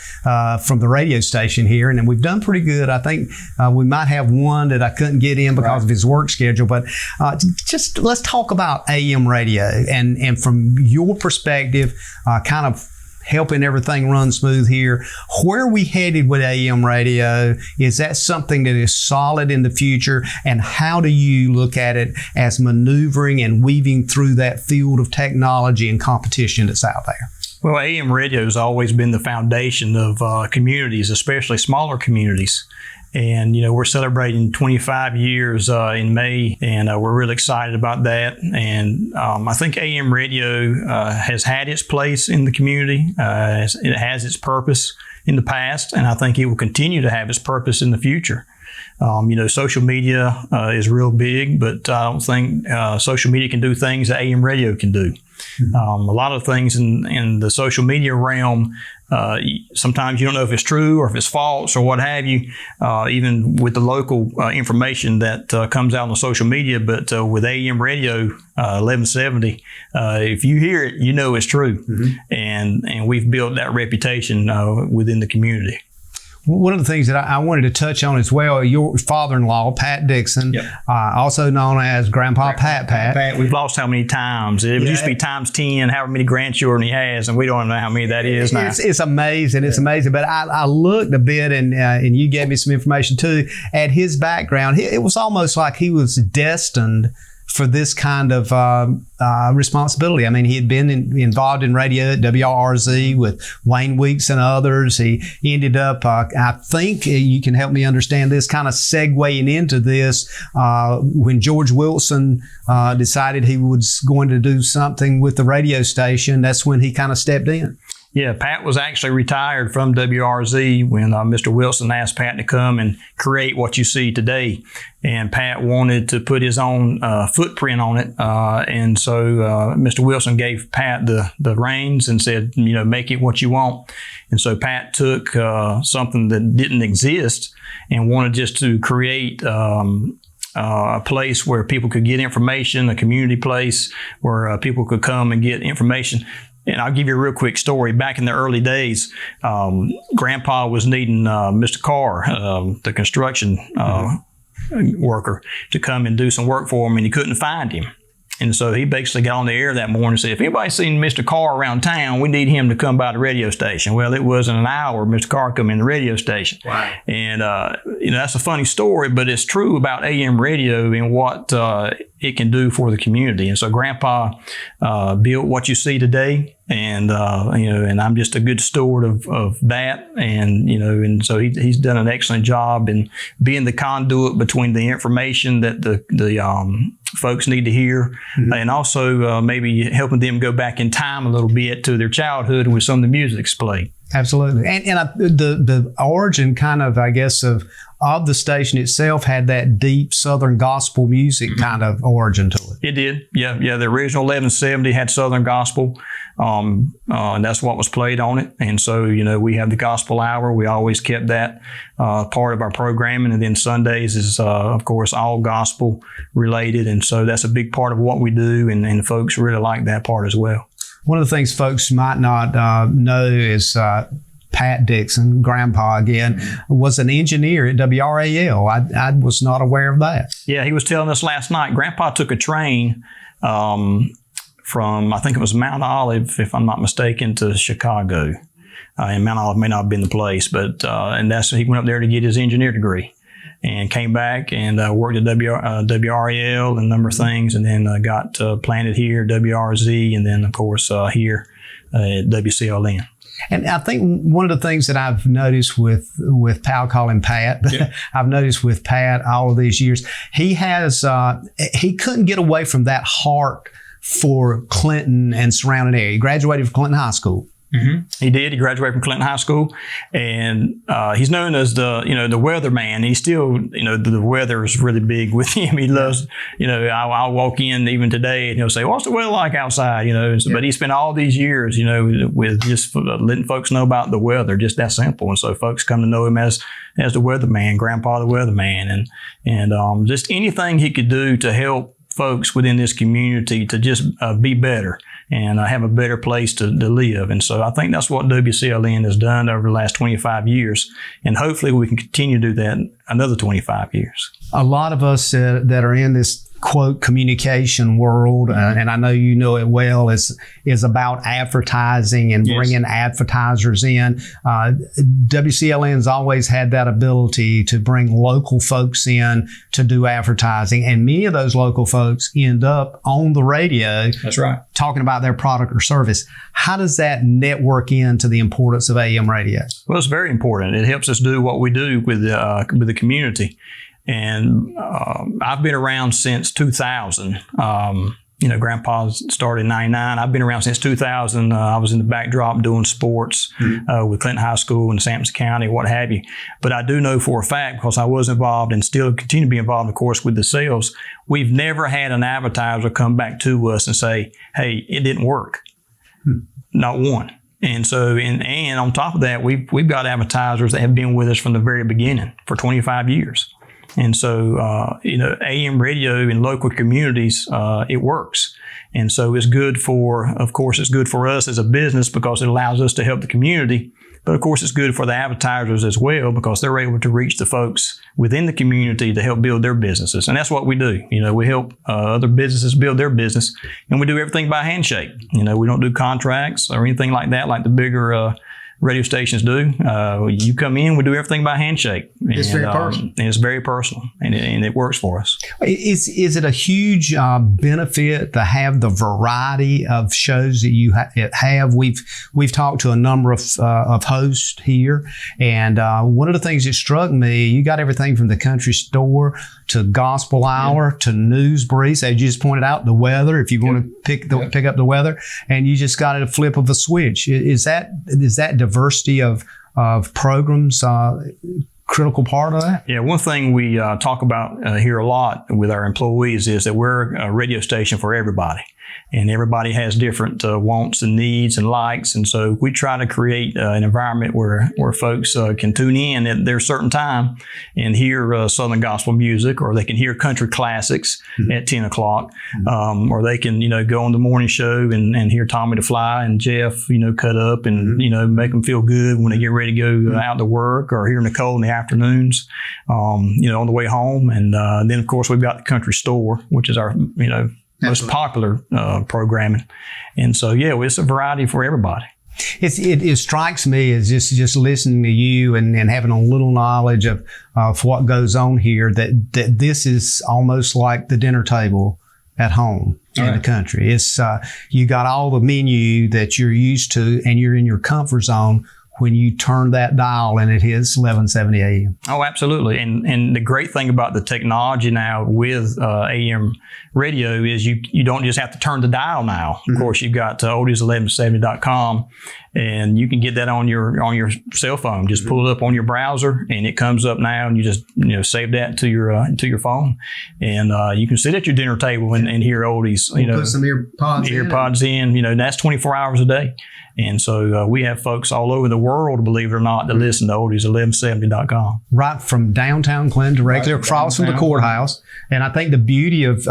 from the radio station here, and we've done pretty good. I think we might have one that I couldn't get in because of his work schedule. But just let's talk about AM radio and from your perspective, kind of helping everything run smooth here. Where are we headed with AM radio? Is that something that is solid in the future? And how do you look at it as maneuvering and weaving through that field of technology and competition that's out there? Well, AM radio has always been the foundation of communities, especially smaller communities. And, we're celebrating 25 years in May, and we're really excited about that. And I think AM radio has had its place in the community. It has its purpose in the past, and I think it will continue to have its purpose in the future. Social media is real big, but I don't think social media can do things that AM radio can do. A lot of things in the social media realm, sometimes you don't know if it's true or if it's false or what have you, even with the local information that comes out on social media. But with AM radio 1170, if you hear it, you know it's true. And we've built that reputation within the community. One of the things that I wanted to touch on as well, your father-in-law, Pat Dixon, also known as Grandpa Pat. We've lost how many times? It used to be times 10, however many grandchildren he has, and we don't know how many that is now. It's amazing. It's amazing. But I looked a bit, and you gave me some information too, at his background. It was almost like he was destined for this kind of responsibility. I mean, he had been involved in radio at WRZ with Wayne Weeks and others. He ended up, I think you can help me understand this, kind of segueing into this when George Wilson decided he was going to do something with the radio station. That's when he kind of stepped in. Yeah, Pat was actually retired from WRZ when Mr. Wilson asked Pat to come and create what you see today. And Pat wanted to put his own footprint on it. And so Mr. Wilson gave Pat the reins and said, make it what you want. And so Pat took something that didn't exist and wanted just to create a place where people could get information, a community place where people could come and get information. And I'll give you a real quick story. Back in the early days, Grandpa was needing Mr. Carr, the construction worker, to come and do some work for him, and he couldn't find him. And so he basically got on the air that morning and said, if anybody's seen Mr. Carr around town, we need him to come by the radio station. Well, it wasn't an hour Mr. Carr come in the radio station. Wow. And, that's a funny story, but it's true about AM radio and what it can do for the community. And so Grandpa built what you see today. And, and I'm just a good steward of that. And, and so he's done an excellent job in being the conduit between the information that the folks need to hear, and also maybe helping them go back in time a little bit to their childhood with some of the music's played. Absolutely. And the origin kind of, I guess, of the station itself had that deep Southern gospel music kind of origin to it. It did. Yeah. The original 1170 had Southern gospel, and that's what was played on it. And so, we have the gospel hour. We always kept that part of our programming. And then Sundays is, of course, all gospel related. And so that's a big part of what we do. And folks really like that part as well. One of the things folks might not know is Pat Dixon, Grandpa again, was an engineer at WRAL. I was not aware of that. Yeah, he was telling us last night. Grandpa took a train from, I think it was Mount Olive, if I'm not mistaken, to Chicago. And Mount Olive may not have been the place, but and he went up there to get his engineer degree. And came back and worked at WRAL and a number of things, and then got planted here at WRZ, and then, of course, here at WCLN. And I think one of the things that I've noticed with I'll call him Pat, but I've noticed with Pat all of these years, he couldn't get away from that heart for Clinton and surrounding area. He graduated from Clinton High School. He did. He graduated from Clinton High School, and he's known as the weatherman. He's still, the weather is really big with him. He loves, I'll walk in even today and he'll say, "What's the weather like outside?" But he spent all these years, with just letting folks know about the weather, just that simple. And so folks come to know him as the weatherman, Grandpa the weatherman, and just anything he could do to help folks within this community to just be better and have a better place to live. And so I think that's what WCLN has done over the last 25 years. And hopefully we can continue to do that another 25 years. A lot of us that are in this quote communication world, and I know you know it well, is about advertising and bringing advertisers in. WCLN's always had that ability to bring local folks in to do advertising, and many of those local folks end up on the radio. That's right. Talking about their product or service. How does that network into the importance of AM radio? Well, it's very important. It helps us do what we do with the community. And I've been around since 2000. Grandpa started in 99. I've been around since 2000. I was in the backdrop doing sports with Clinton High School in Sampson County, what have you. But I do know for a fact, because I was involved and still continue to be involved, of course, with the sales, we've never had an advertiser come back to us and say, hey, it didn't work. Not one. And so, and on top of that, we've got advertisers that have been with us from the very beginning for 25 years. And so, AM radio in local communities, it works. And so it's good it's good for us as a business because it allows us to help the community. But of course, it's good for the advertisers as well because they're able to reach the folks within the community to help build their businesses. And that's what we do. We help other businesses build their business, and we do everything by handshake. We don't do contracts or anything like that, like the bigger radio stations do. You come in, we do everything by handshake. It's very personal. And it's very personal, and it works for us. Is it a huge benefit to have the variety of shows that you have? We've talked to a number of hosts here, and one of the things that struck me, you got everything from the country store to gospel hour to news briefs. As you just pointed out, the weather, if you want to pick up the weather, and you just got a flip of a switch. Is that diversity of programs critical part of that? Yeah, one thing we talk about here a lot with our employees is that we're a radio station for everybody. And everybody has different wants and needs and likes. And so we try to create an environment where folks can tune in at their certain time and hear Southern gospel music, or they can hear country classics at 10 o'clock. Or they can, go on the morning show and hear Tommy the Fly and Jeff, cut up and, make them feel good when they get ready to go out to work, or hear Nicole in the afternoons, on the way home. And then, of course, we've got the country store, which is our, most popular programming. And so, it's a variety for everybody. It strikes me as just listening to you and having a little knowledge of what goes on here, that this is almost like the dinner table at home in the country. It's you got all the menu that you're used to, and you're in your comfort zone when you turn that dial and it hits 1170 AM. Oh, absolutely. And the great thing about the technology now with AM radio is you don't just have to turn the dial now. Of course, you've got oldies1170.com, and you can get that on your cell phone. Just pull it up on your browser, and it comes up now, and you just save that to your phone, and you can sit at your dinner table and hear oldies. Put some earpods in. That's 24 hours a day. And so we have folks all over the world, believe it or not, that listen to oldies1170.com. Right from downtown Clinton, directly across from the courthouse. And I think the beauty of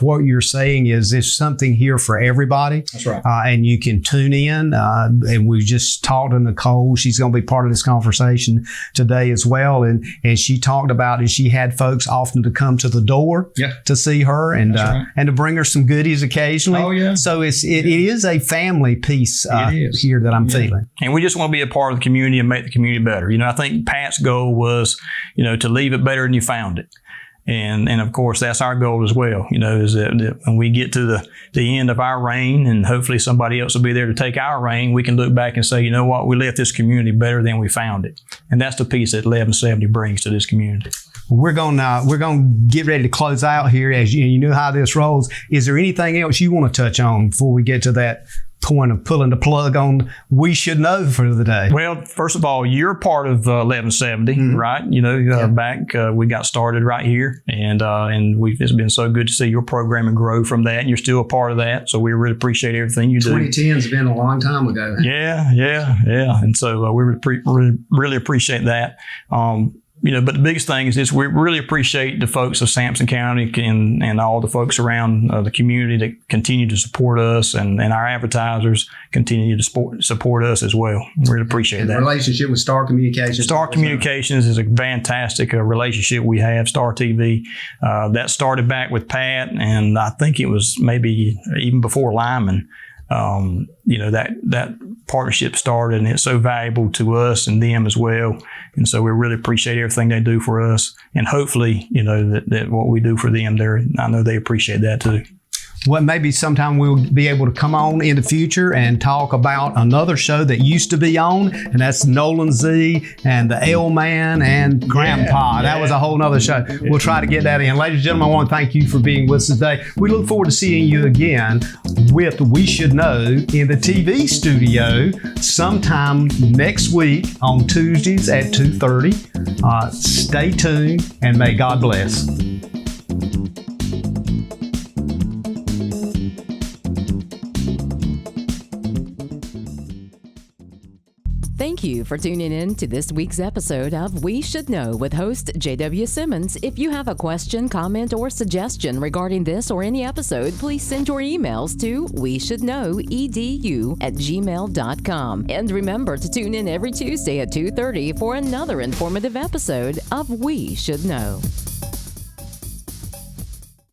what you're saying is there's something here for everybody. That's right. And you can tune in. And we just talked to Nicole. She's going to be part of this conversation today as well. And she talked about it. She had folks often to come to the door to see her and and to bring her some goodies occasionally. Oh, yeah. So it is a family piece. Here that I'm feeling. And we just want to be a part of the community and make the community better. I think Pat's goal was, to leave it better than you found it. And of course, that's our goal as well, is that when we get to the end of our reign, and hopefully somebody else will be there to take our reign, we can look back and say, you know what, we left this community better than we found it. And that's the piece that 1170 brings to this community. We're gonna get ready to close out here. As you know how this rolls. Is there anything else you want to touch on before we get to that point of pulling the plug on We Should Know for the day? Well, first of all, you're part of 1170, right? Back we got started right here, and it's been so good to see your program and grow from that, and you're still a part of that. So we really appreciate everything you do. 2010 has been a long time ago. Yeah. And so we really appreciate that. but the biggest thing is this: we really appreciate the folks of Sampson County and all the folks around the community that continue to support us, and our advertisers continue to support us as well. We really appreciate that. Relationship with Star Communications. Star Communications is a fantastic relationship we have. Star TV that started back with Pat, and I think it was maybe even before Lyman. That partnership started, and it's so valuable to us and them as well. And so we really appreciate everything they do for us. And hopefully, that what we do for them, I know they appreciate that too. Well, maybe sometime we'll be able to come on in the future and talk about another show that used to be on, and that's Nolan Z and the L Man and Grandpa. That was a whole nother show. We'll try to get that in. Ladies and gentlemen, I want to thank you for being with us today. We look forward to seeing you again with We Should Know in the TV studio sometime next week on Tuesdays at 2:30. Stay tuned, and may God bless. Thank you for tuning in to this week's episode of We Should Know with host JW Simmons. If you have a question, comment, or suggestion regarding this or any episode, please send your emails to weshouldknowedu@gmail.com. And remember to tune in every Tuesday at 2:30 for another informative episode of We Should Know.